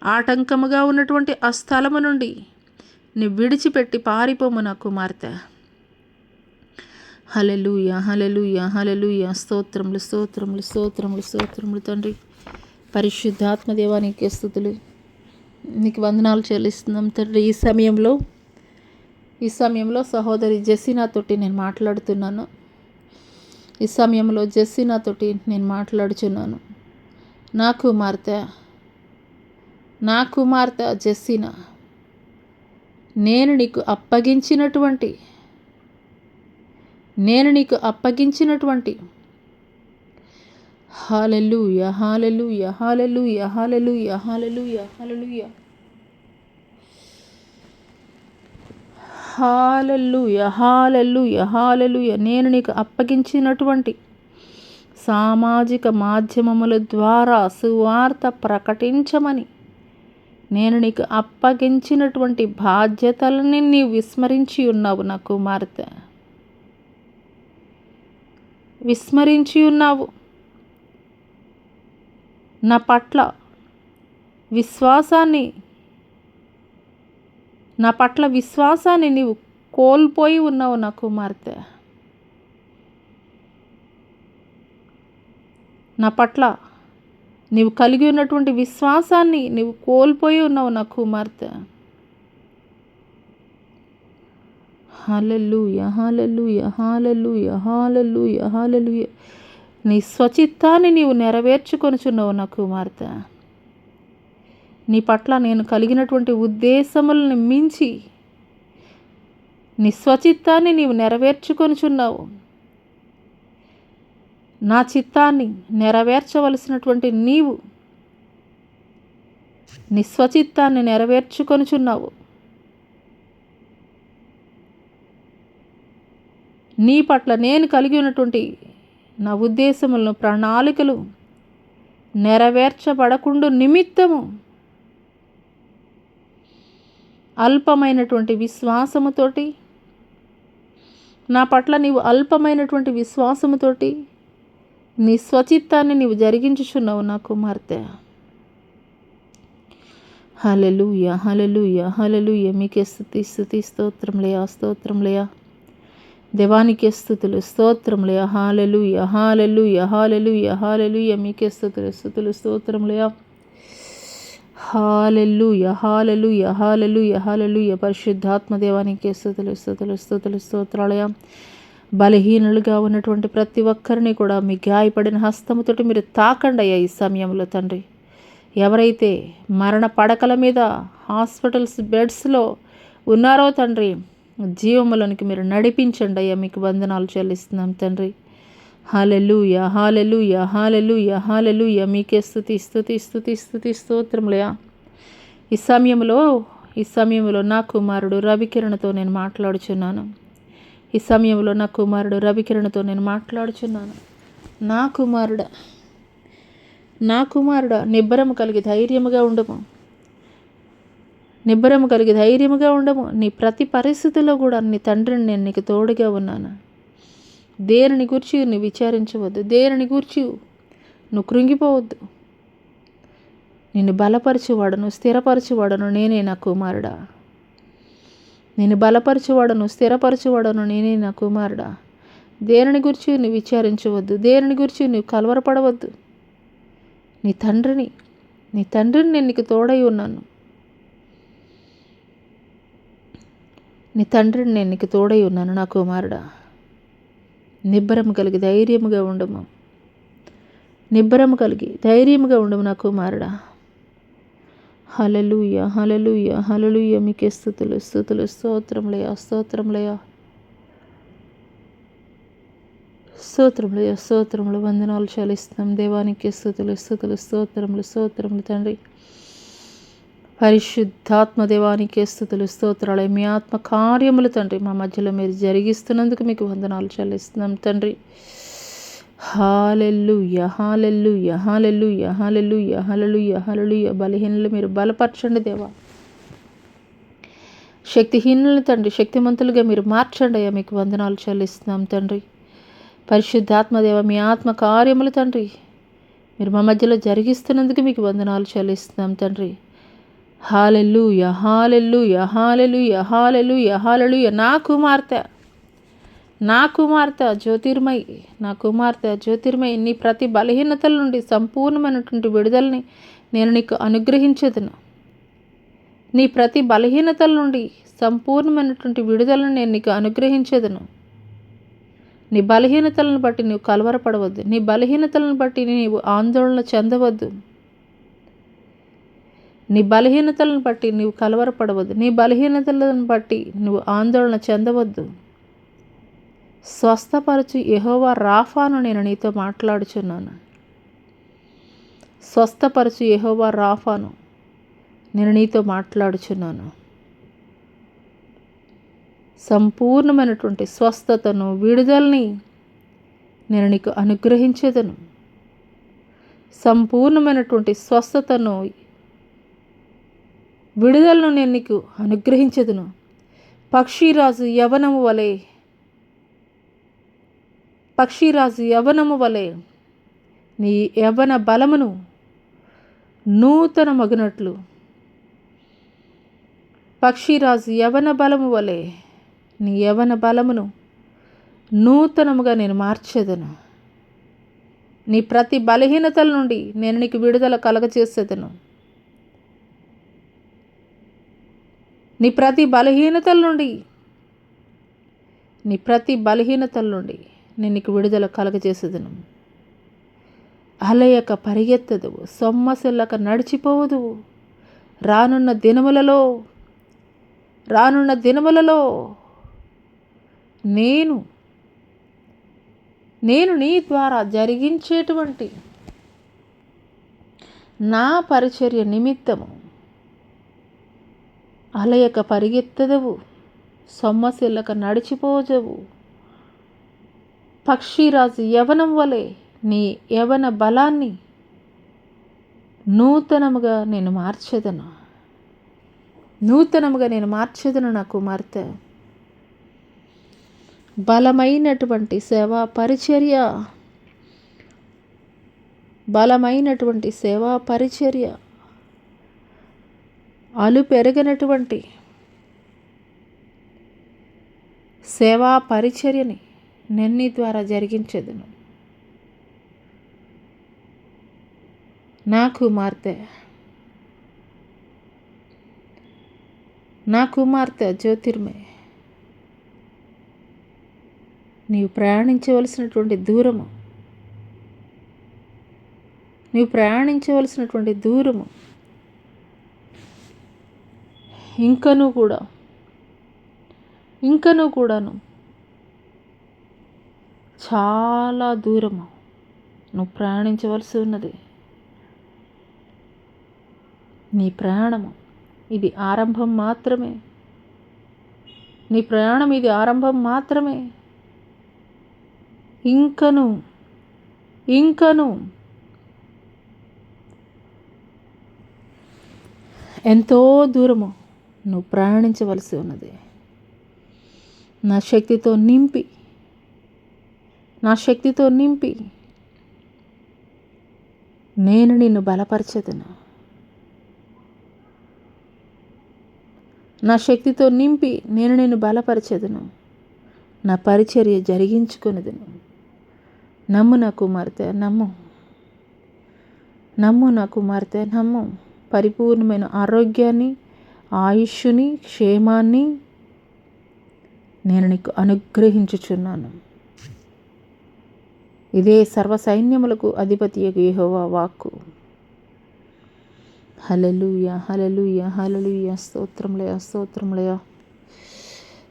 ఆటంకముగా ఉన్నటువంటి ఆ స్థలము నుండి నీ విడిచిపెట్టి పారిపోము నా కుమార్తె. హల్లెలూయా, హల్లెలూయా, హల్లెలూయా. స్తోత్రములు తండ్రి. పరిశుద్ధాత్మ దేవా నీకే స్తుతులు, నీకు వందనాలు చెల్లిస్తున్నాం తండ్రి. ఈ సమయంలో సహోదరి జెస్సినాతోటి నేను మాట్లాడుతున్నాను. నా కుమార్తె జెస్సినా, నేను నీకు అప్పగించినటువంటి హల్లెలూయా, హల్లెలూయా, హల్లెలూయా, హల్లెలూయా, హల్లెలూయా, హల్లెలూయా, హల్లెలూయా, హల్లెలూయా, హల్లెలూయా. నేను నీకు అప్పగించినటువంటి సామాజిక మాధ్యమముల ద్వారా సువార్త ప్రకటించమని నేను నీకు అప్పగించినటువంటి బాధ్యతలని నీవు విస్మరించి ఉన్నావు నా కుమార్తె. విస్మరించి ఉన్నావు. నా పట్ల విశ్వాసాన్ని నీవు కోల్పోయి ఉన్నావు నా కుమార్తె. నా పట్ల నీవు కలిగి ఉన్నటువంటి విశ్వాసాన్ని నీవు కోల్పోయి ఉన్నావు నా కుమార్తె. హల్లెలూయా, హల్లెలూయా, హల్లెలూయా, హల్లెలూయా, హల్లెలూయా. నీ స్వచిత్తాన్ని నీవు నెరవేర్చుకొనుచున్నావు నా కుమార్తె. నీ పట్ల నేను కలిగినటువంటి ఉద్దేశములను మించి నీ స్వచిత్తాన్ని నీవు నెరవేర్చుకొనుచున్నావు. నా చిత్తాన్ని నెరవేర్చవలసినటువంటి నీవు నీ స్వచిత్తాన్ని నెరవేర్చుకొనుచున్నావు. నీ పట్ల నేను కలిగి ఉన్నటువంటి నా ఉద్దేశములను, ప్రణాళికలు నెరవేర్చబడకుండా నిమిత్తము అల్పమైనటువంటి విశ్వాసముతోటి, నా పట్ల నీవు అల్పమైనటువంటి విశ్వాసముతోటి నీ స్వచిత్తాన్ని నీవు జరిగించుచున్నావు నా కుమార్తె. హల్లెలూయా, హల్లెలూయా, హల్లెలూయా. మీకే స్తుతి స్తోత్రంలయా. దేవానికే స్తుతులు, స్తోత్రములయా. హల్లెలూయా, హల్లెలూయా, హల్లెలూయా, హల్లెలూయా. మీకే స్తుతులు స్తోత్రములయా. హల్లెలూయా, హల్లెలూయా, హల్లెలూయా, హల్లెలూయా. పరిశుద్ధాత్మ దేవానికే స్తోత్రాలయా. బలహీనులుగా ఉన్నటువంటి ప్రతి ఒక్కరిని కూడా మీ గాయపడిన హస్తముతోటి మీరు తాకండి అయ్యా ఈ సమయంలో తండ్రి. ఎవరైతే మరణ పడకల మీద హాస్పిటల్స్ బెడ్స్లో ఉన్నారో తండ్రి, జీవములోనికి మీరు నడిపించండి అయ్యా. మీకు వందనాలు చెల్లిస్తున్నాం తండ్రి. హల్లెలూయా, హల్లెలూయా, హల్లెలూయా, హల్లెలూయా. మీకే స్తుతి స్తోత్రములయా. ఈ సమయంలో నా కుమారుడు రవికిరణతో నేను మాట్లాడుచున్నాను. నా కుమారుడా, నిబ్బరము కలిగి ధైర్యముగా ఉండము. నీ ప్రతి పరిస్థితిలో కూడా నీ తండ్రిని నేను నీకు తోడుగా ఉన్నాను. దేనిని గూర్చి నువ్వు విచారించవద్దు, దేనిని గూర్చి నువ్వు కృంగిపోవద్దు. నిన్ను బలపరచువాడను, స్థిరపరచువాడను నేనే నా కుమారుడా. దేనిని గురించి నువ్వు విచారించవద్దు, దేనిని గురించి నువ్వు కలవరపడవద్దు. నీ తండ్రిని నేను నీకు తోడై ఉన్నాను. నీ తండ్రిని నేను నీకు తోడై ఉన్నాను నా కుమారుడా. నిబ్బరము కలిగి ధైర్యముగా ఉండము. నిబ్బరము కలిగి ధైర్యముగా ఉండము నా కుమారుడా. హల్లెలూయా, హల్లెలూయా, హల్లెలూయా. మీకే స్తుతులు, స్తుతులు, స్తోత్రములయ్యా, స్తోత్రములయ్యా, స్తోత్రములయ్యా, స్తోత్రములు, వందనాలు చెల్లిస్తున్నాం దేవానికి. స్తుతులు, స్తుతులు, స్తోత్రములు, స్తోత్రములు తండ్రి. పరిశుద్ధాత్మ దేవానికి స్తుతులు, స్తోత్రాలు. మీ ఆత్మ కార్యములు తండ్రి మా మధ్యలో మీరు జరిగిస్తున్నందుకు మీకు వందనాలు చెల్లిస్తున్నాం తండ్రి. హల్లెలూయా, హల్లెలూయా, హల్లెలూయా, హల్లెలూయా, హల్లెలూయా, హల్లెలూయా. బలహీనులు మీరు బలపరచండి దేవా. శక్తిహీనులు తండ్రి శక్తిమంతులుగా మీరు మార్చండి అయ్యా. మీకు వందనాలు చెల్లిస్తున్నాం తండ్రి. పరిశుద్ధాత్మ దేవ మీ ఆత్మ కార్యములు తండ్రి మీరు మా మధ్యలో జరిగిస్తున్నందుకు మీకు వందనాలు చెల్లిస్తున్నాం తండ్రి. హల్లెలూయా, హల్లెలూయా, హల్లెలూయా, హల్లెలూయా, హల్లెలూయా. నా కుమార్తె జ్యోతిర్మయి, నా కుమార్తె జ్యోతిర్మయి, నీ ప్రతి బలహీనతల నుండి సంపూర్ణమైనటువంటి విడుదలని నేను నీకు అనుగ్రహించదును. నీ ప్రతి బలహీనతల నుండి సంపూర్ణమైనటువంటి విడుదలను నేను నీకు అనుగ్రహించదును. నీ బలహీనతలను బట్టి నీవు కలవరపడవద్దు. నీ బలహీనతలను బట్టి నీవు ఆందోళన చెందవద్దు. నీ బలహీనతలను బట్టి నీవు కలవరపడవద్దు. నీ బలహీనతలను బట్టి నువ్వు ఆందోళన చెందవద్దు. స్వస్థపరచు యెహోవా రాఫాను నేను నీతో మాట్లాడుచున్నాను. స్వస్థపరచు యెహోవా రాఫాను నేను నీతో మాట్లాడుచున్నాను. సంపూర్ణమైనటువంటి స్వస్థతను విడుదలని నేను నీకు అనుగ్రహించేదను. సంపూర్ణమైనటువంటి స్వస్థతను విడుదలను నేను నీకు అనుగ్రహించదును. పక్షిరాజు యవనము వలె నీ యవన బలమును నూతన మగునట్లు, పక్షిరాజు యవన బలము వలె నీ యవన బలమును నూతనముగా నేను మార్చేదను. నీ ప్రతి బలహీనతల నుండి నేను నీకు విడుదల కలగచేసేదను. నీ ప్రతి బలహీనతల నుండి నేను నీకు విడుదల కలగచేసేదను. అలయక పరిగెత్తదువు, సొమ్మసిల్లక నడిచిపోవదువు. రానున్న దినములలో నేను నీ ద్వారా జరిగించేటువంటి నా పరిచర్య నిమిత్తము అలయక పరిగెత్తదవు, సొమ్మసిల్లక నడిచిపోజవు. పక్షిరాజు యవనం వలె నీ యవన బలాన్ని నూతనముగా నేను మార్చెదను నా కుమార్తె. బలమైనటువంటి సేవా పరిచర్య, అలుపెరగనటువంటి సేవా పరిచర్యని నేను నీ ద్వారా జరిగించేదను. నా కుమార్తె జ్యోతిర్మయి, నీవు ప్రయాణించవలసినటువంటి దూరము ఇంకనూ కూడాను చాలా దూరము నువ్వు ప్రయాణించవలసి ఉన్నది. నీ ప్రయాణము ఇది ఆరంభం మాత్రమే. ఇంకను ఎంతో దూరము నువ్వు ప్రయాణించవలసి ఉన్నది. నా శక్తితో నింపి నేను నిన్ను బలపరచెదను. నా శక్తితో నింపి నేను నిన్ను బలపరచెదను. నా పరిచర్య జరిగించుకొనిదను. నమ్ము నా కుమార్తె, నమ్ము. నమ్ము నా కుమార్తె, నమ్ము. పరిపూర్ణమైన ఆరోగ్యాన్ని, ఆయుష్ని, క్షేమాన్ని నేను నీకు అనుగ్రహించుచున్నాను. ఇదే సర్వసైన్యములకు అధిపతియగు యెహోవా వాక్కు. హల్లెలూయా, హల్లెలూయా, హల్లెలూయా. స్తోత్రములయ, స్తోత్రములయ,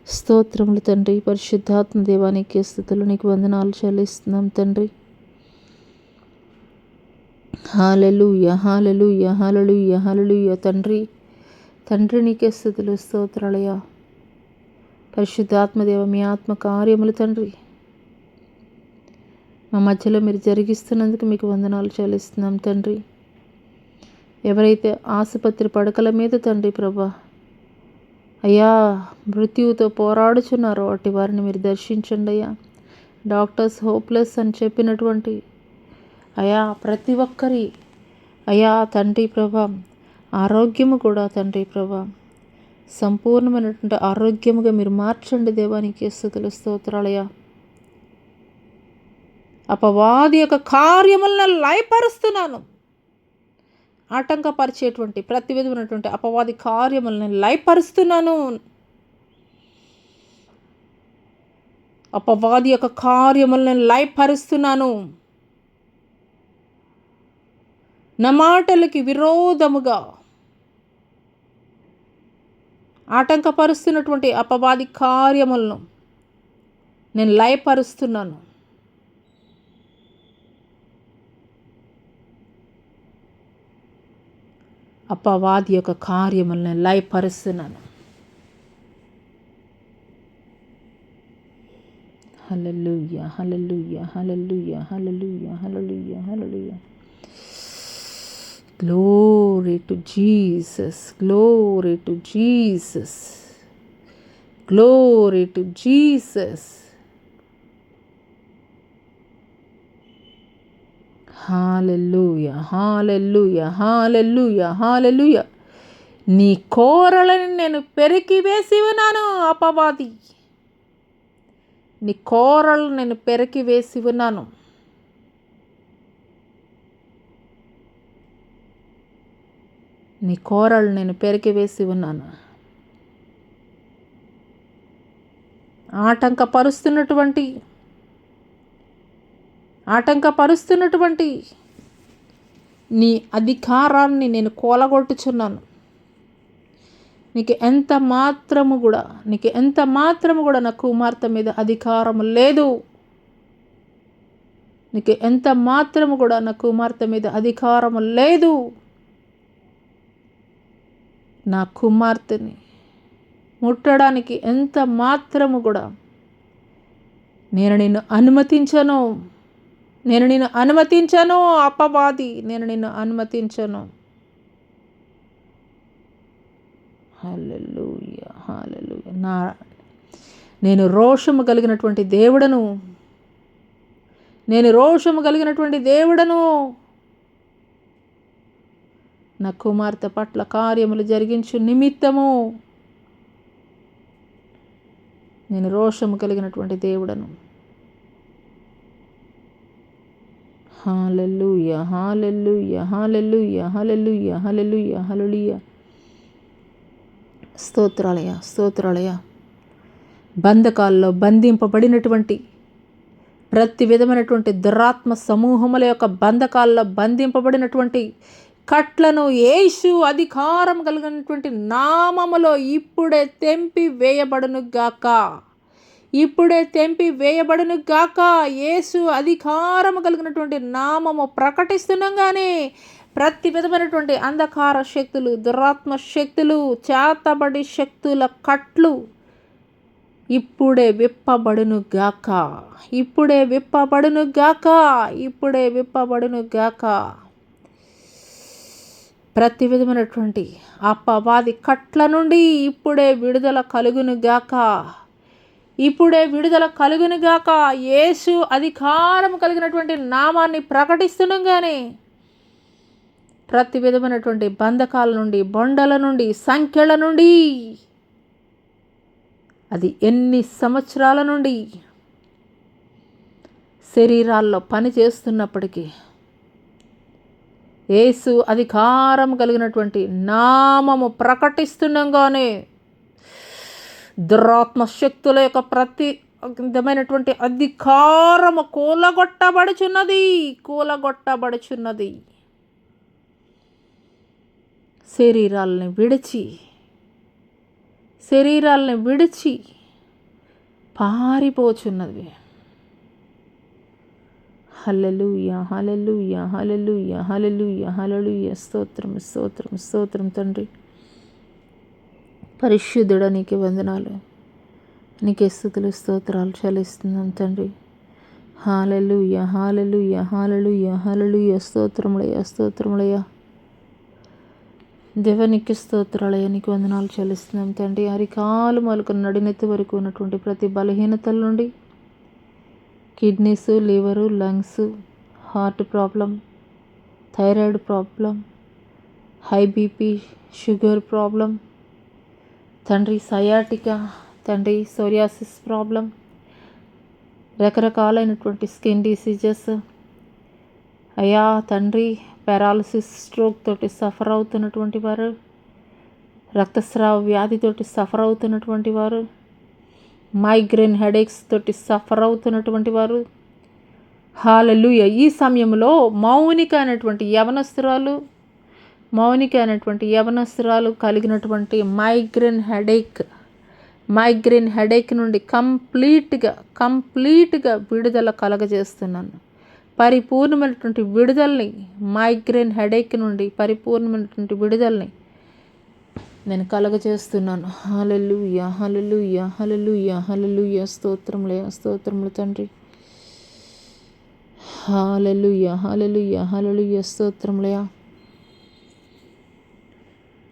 స్తోత్రములు తండ్రి. పరిశుద్ధాత్మ దేవానికి స్తుతులు, నీకు వందనాలు చెల్లిస్తున్నాం తండ్రి. హల్లెలూయా, హల్లెలూయా, హల్లెలూయా, హల్లెలూయా. తండ్రి నీకే స్తుతులు, స్తోత్రాలయ. పరిశుద్ధాత్మదేవ, మీ ఆత్మ కార్యములు తండ్రి మా మధ్యలో మీరు జరిగిస్తున్నందుకు మీకు వందనాలు చెల్లిస్తున్నాం తండ్రి. ఎవరైతే ఆసుపత్రి పడకల మీద తండ్రి ప్రభా అయ్యా మృత్యువుతో పోరాడుచున్నారో అట్టి వారిని మీరు దర్శించండి అయ్యా. డాక్టర్స్ హోప్లెస్ అని చెప్పినటువంటి అయ్యా ప్రతి ఒక్కరి అయ్యా తండ్రి ప్రభా ఆరోగ్యము కూడా తండ్రి ప్రభా సంపూర్ణమైనటువంటి ఆరోగ్యముగా మీరు మార్చండి. దేవానికి స్తుతులు, స్తోత్రాలయ. అపవాది యొక్క కార్యములను లయపరుస్తున్నాను. ఆటంకపరిచేటువంటి ప్రతి విధమైనటువంటి అపవాది కార్యములను లయపరుస్తున్నాను. అపవాది యొక్క కార్యములను లయపరుస్తున్నాను. నా మాటలకి విరోధముగా ఆటంకపరుస్తున్నటువంటి అపవాది కార్యములను నేను లయపరుస్తున్నాను. అపవాది యొక్క కార్యములను లయపరుస్తున్నాను. హల్లెలూయా, హల్లెలూయా, హల్లెలూయా, హల్లెలూయా, హల్లెలూయా, హల్లెలూయా. Glory to Jesus, glory to Jesus, glory to Jesus. హల్లెలూయా, హల్లెలూయా, హల్లెలూయా, హల్లెలూయా. నీ కోరలను నేను పెరికివేసి ఉన్నాను అపవాది. నీ కోరలను నేను పెరికివేసి ఉన్నాను. నీ కోరలు నేను పెరికివేసి ఉన్నాను. ఆటంకపరుస్తున్నటువంటి నీ అధికారాన్ని నేను కూలగొట్టుచున్నాను. నీకు ఎంత మాత్రము కూడా నా కుమార్తె మీద అధికారము లేదు. నీకు ఎంత మాత్రము కూడా నా కుమార్తె మీద అధికారము లేదు. నా కుమార్తెని ముట్టడానికి ఎంత మాత్రము కూడా నేను నిన్ను అనుమతించను అపవాది, నేను నిన్ను అనుమతించను. హల్లెలూయా, హల్లెలూయా. నేను రోషము కలిగినటువంటి దేవుడను. నా కుమార్తె పట్ల కార్యములు జరిగించు నిమిత్తము నేను రోషము కలిగినటువంటి దేవుడను. హల్లెలూయా, హల్లెలూయా, హల్లెలూయా, హల్లెలూయా, హల్లెలూయా, హల్లెలూయా. స్తోత్రాలయ. బంధకాల్లో బంధింపబడినటువంటి ప్రతి విధమైనటువంటి దురాత్మ సమూహముల యొక్క బంధకాల్లో బంధింపబడినటువంటి కట్లను యేసు అధికారం కలిగినటువంటి నామములో ఇప్పుడే తెంపి వేయబడును గాక. యేసు అధికారం కలిగినటువంటి నామము ప్రకటిస్తున్నాగానే ప్రతి విధమైనటువంటి అంధకార శక్తులు, దురాత్మ శక్తులు, చేతబడి శక్తుల కట్లు ఇప్పుడే విప్పబడును గాక. ప్రతి విధమైనటువంటి అపవాది కట్ల నుండి ఇప్పుడే విడుదల కలుగును గాక. యేసు అధికారం కలిగినటువంటి నామాన్ని ప్రకటిస్తుండగానే ప్రతి విధమైనటువంటి బంధకాల నుండి, బొండల నుండి, సంఖ్యల నుండి, అది ఎన్ని సంవత్సరాల నుండి శరీరాల్లో పని చేస్తున్నప్పటికీ యేసు అధికారం కలిగినటువంటి నామము ప్రకటిస్తుండగానే దురాత్మ శక్తుల యొక్క ప్రతి విధమైనటువంటి అధికారము కూలగొట్టబడుచున్నది. శరీరాలని విడిచి పారిపోచున్నది. హల్లెలూయా, హల్లెలూయా, హల్లెలూయా, హల్లెలూయా, హల్లెలూయా. స్తోత్రం, స్తోత్రం, స్తోత్రం తండ్రి. పరిశుద్ధుడా, నీకే వందనాలు, నీకే స్తుతులు స్తోత్రాలు చెల్లిస్తున్నాం తండ్రి. హల్లెలూయా, హల్లెలూయా, హల్లెలూయా, హల్లెలూయా. స్తోత్రములయ్యా, స్తోత్రములయ్యా. దేవానికి స్తోత్రాలయ్యా, నీకు వందనాలు చెల్లిస్తున్నాం తండ్రి. అరికాలు మొదలుకొని నడినెత్తి వరకు ఉన్నటువంటి ప్రతి బలహీనతల నుండి, kidneys, liver, lungs, heart problem, thyroid problem, high BP, sugar problem తండ్రి, సయాటికా తండ్రి, సోరియాసిస్ ప్రాబ్లం, రకరకాలైనటువంటి స్కిన్ డిసీజెస్ అయ్యా తండ్రి, పారాలసిస్, స్ట్రోక్ తోటి సఫర్ అవుతున్నటువంటి వారు, రక్తస్రావ వ్యాధితోటి సఫర్ అవుతున్నటువంటి వారు, మైగ్రేన్ హెడేక్స్ తోటి సఫర్ అవుతున్నటువంటి వారు, హల్లెలూయా. ఈ సమయంలో మౌనిక అనేటువంటి యవనస్తురాలు కలిగినటువంటి మైగ్రేన్ హెడేక్ నుండి కంప్లీట్గా విడుదల కలగజేస్తున్నాను. పరిపూర్ణమైనటువంటి విడుదలని, మైగ్రేన్ హెడేక్ నుండి పరిపూర్ణమైనటువంటి విడుదలని నేను కలగజేస్తున్నాను. హల్లెలూయా, హల్లెలూయా, హల్లెలూయా, హల్లెలూయా. స్తోత్రములు తండ్రి. హల్లెలూయా, హల్లెలూయా, హల్లెలూయా. స్తోత్రములయ్యా.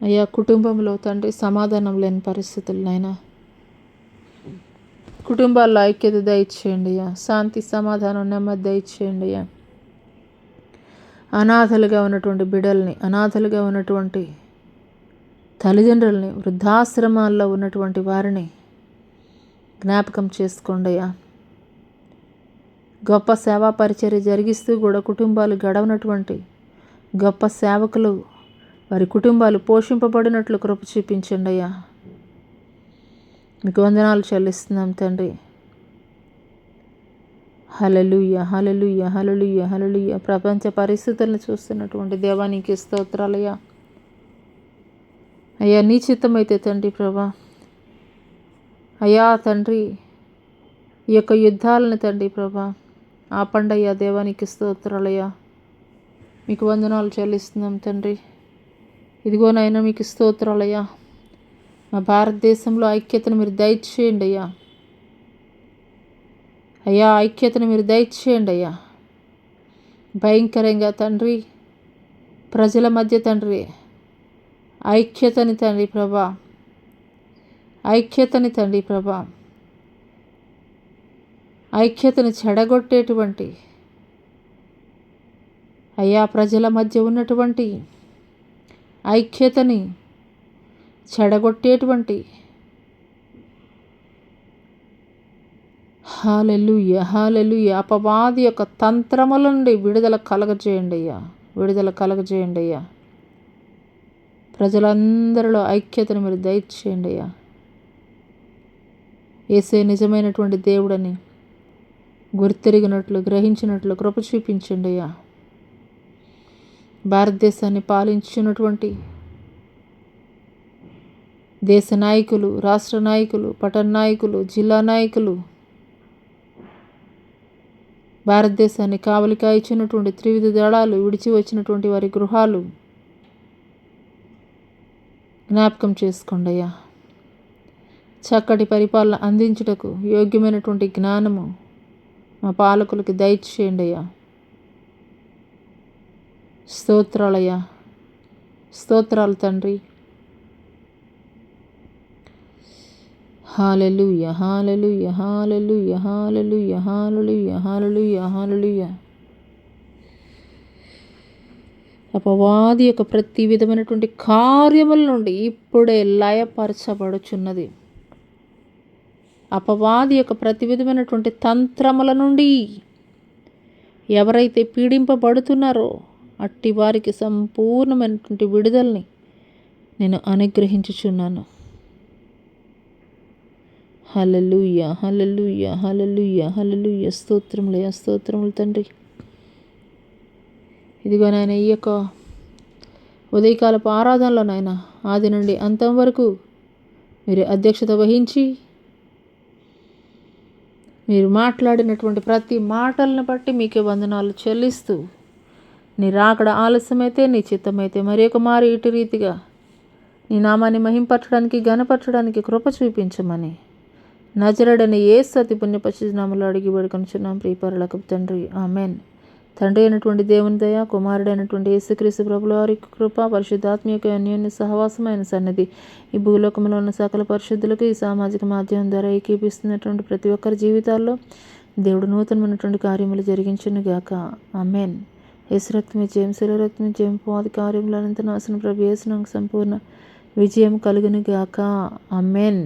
అయ్యా, కుటుంబంలో తండ్రి సమాధానం లేని పరిస్థితులు నాయనా, కుటుంబాల్లో ఐక్యత దయచేయండి అయ్యా. శాంతి, సమాధానం, నెమ్మది దయచేయండి అయ్యా. అనాథలుగా ఉన్నటువంటి బిడ్డల్ని, అనాథలుగా ఉన్నటువంటి తల్లిదండ్రులని, వృద్ధాశ్రమాల్లో ఉన్నటువంటి వారిని జ్ఞాపకం చేసుకోండి అయ్యా. గొప్ప సేవా పరిచర్య జరిగిస్తూ కూడా కుటుంబాలు గడవనటువంటి గొప్ప సేవకులు, వారి కుటుంబాలు పోషింపబడినట్లు కృప చూపించండి అయ్యా. మీకు వందనాలు చెల్లిస్తున్నాం తండ్రి. హల్లెలూయా, హల్లెలూయా, హల్లెలూయా, హల్లెలూయా. ప్రపంచ పరిస్థితులను చూస్తున్నటువంటి దేవానికి స్తోత్రాలయ్యా. అయ్యా, నీ చిత్తమైతే తండ్రి ప్రభా, అయ్యా తండ్రి, ఈ యొక్క యుద్ధాలను తండ్రి ప్రభా ఆపండయ్యా. దేవానికి స్తోత్రాలయ్యా. మీకు వందనాలు చెల్లిస్తున్నాం తండ్రి. ఇదిగోనైనా మీకు స్తోత్రాలయ్యా. మా భారతదేశంలో ఐక్యతను మీరు దయచేయండి అయ్యా. ఐక్యతను మీరు దయచేయండి అయ్యా. భయంకరంగా తండ్రి ప్రజల మధ్య తండ్రి ఐక్యతని తండ్రి ప్రభా, ఐక్యతను చెడగొట్టేటువంటి అయ్యా, ప్రజల మధ్య ఉన్నటువంటి ఐక్యతని చెడగొట్టేటువంటి హల్లెలూయా, హల్లెలూయా అపవాది యొక్క తంత్రముల నుండి విడుదల కలగజేయండి అయ్యా. ప్రజలందరిలో ఐక్యతను మీరు దయచేయండి అయ్యా. యేసే నిజమైనటువంటి దేవుడని గుర్తెరిగినట్లు, గ్రహించినట్లు కృప చూపించండి అయ్యా. భారతదేశాన్ని పాలించినటువంటి దేశ నాయకులు, రాష్ట్ర నాయకులు, పట్టణ నాయకులు, జిల్లా నాయకులు, భారతదేశాన్ని కావలి కాయిచ్చినటువంటి త్రివిధ దళాలు, విడిచి వచ్చినటువంటి వారి గృహాలు జ్ఞాపకం చేసుకోండి అయ్యా. చక్కటి పరిపాలన అందించుటకు యోగ్యమైనటువంటి జ్ఞానము మా పాలకులకి దయచేయండి అయ్యా. స్తోత్రాలయ్యా, స్తోత్రాలు తండ్రి. హల్లెలూయా, హల్లెలూయా, హల్లెలూయా, హల్లెలూయా, హల్లెలూయా, హల్లెలూయా, హల్లెలూయా. అపవాది యొక్క ప్రతి విధమైనటువంటి కార్యముల నుండి ఇప్పుడే లయపరచబడుచున్నది. అపవాది యొక్క ప్రతి విధమైనటువంటి తంత్రముల నుండి ఎవరైతే పీడింపబడుతున్నారో, అట్టి వారికి సంపూర్ణమైనటువంటి విడుదలని నేను అనుగ్రహించుచున్నాను. హల్లెలూయా, హల్లెలూయా, హల్లెలూయా, హల్లెలూయా. స్తోత్రములయ్యా, స్తోత్రములు తండ్రి. ఇదిగో నాయన, ఈ యొక్క ఉదయకాలపు ఆరాధనలో నాయన ఆది నుండి అంతం వరకు మీరు అధ్యక్షత వహించి మీరు మాట్లాడినటువంటి ప్రతి మాటలను బట్టి మీకే వందనాలు చెల్లిస్తూ, నీ రాకడ ఆలస్యమైతే నీ చిత్తమైతే మరి ఒక మారి ఇటు రీతిగా నీ నామాన్ని మహింపరచడానికి ఘనపరచడానికి కృప చూపించమని నజరేయుడైన యేసు అతి పుణ్యపరిశుద్ధ నామములో అడిగి వేడుకొనుచున్నాం ప్రియ పరలోకపు తండ్రి, ఆమెన్. తండ్రి అయినటువంటి దేవుని దయ, కుమారుడైనటువంటి యేసుక్రీస్తు ప్రభుల వారి కృప, పరిశుద్ధాత్మ యొక్క అన్యోన్య సహవాసమైన సన్నిధి ఈ భూలోకంలో ఉన్న సకల పరిశుద్ధులకు ఈ సామాజిక మాధ్యమం ద్వారా ఏకీపిస్తున్నటువంటి ప్రతి ఒక్కరి జీవితాల్లో దేవుడు నూతనమైనటువంటి కార్యములు జరిగించును గాక, ఆమెన్. యేసు రక్తమే జయం, శిల రక్తమే జయం, పోది కార్యములు అనంత నాశనం ప్రభు యేసు నాకు సంపూర్ణ విజయం కలుగును గాక, ఆమెన్.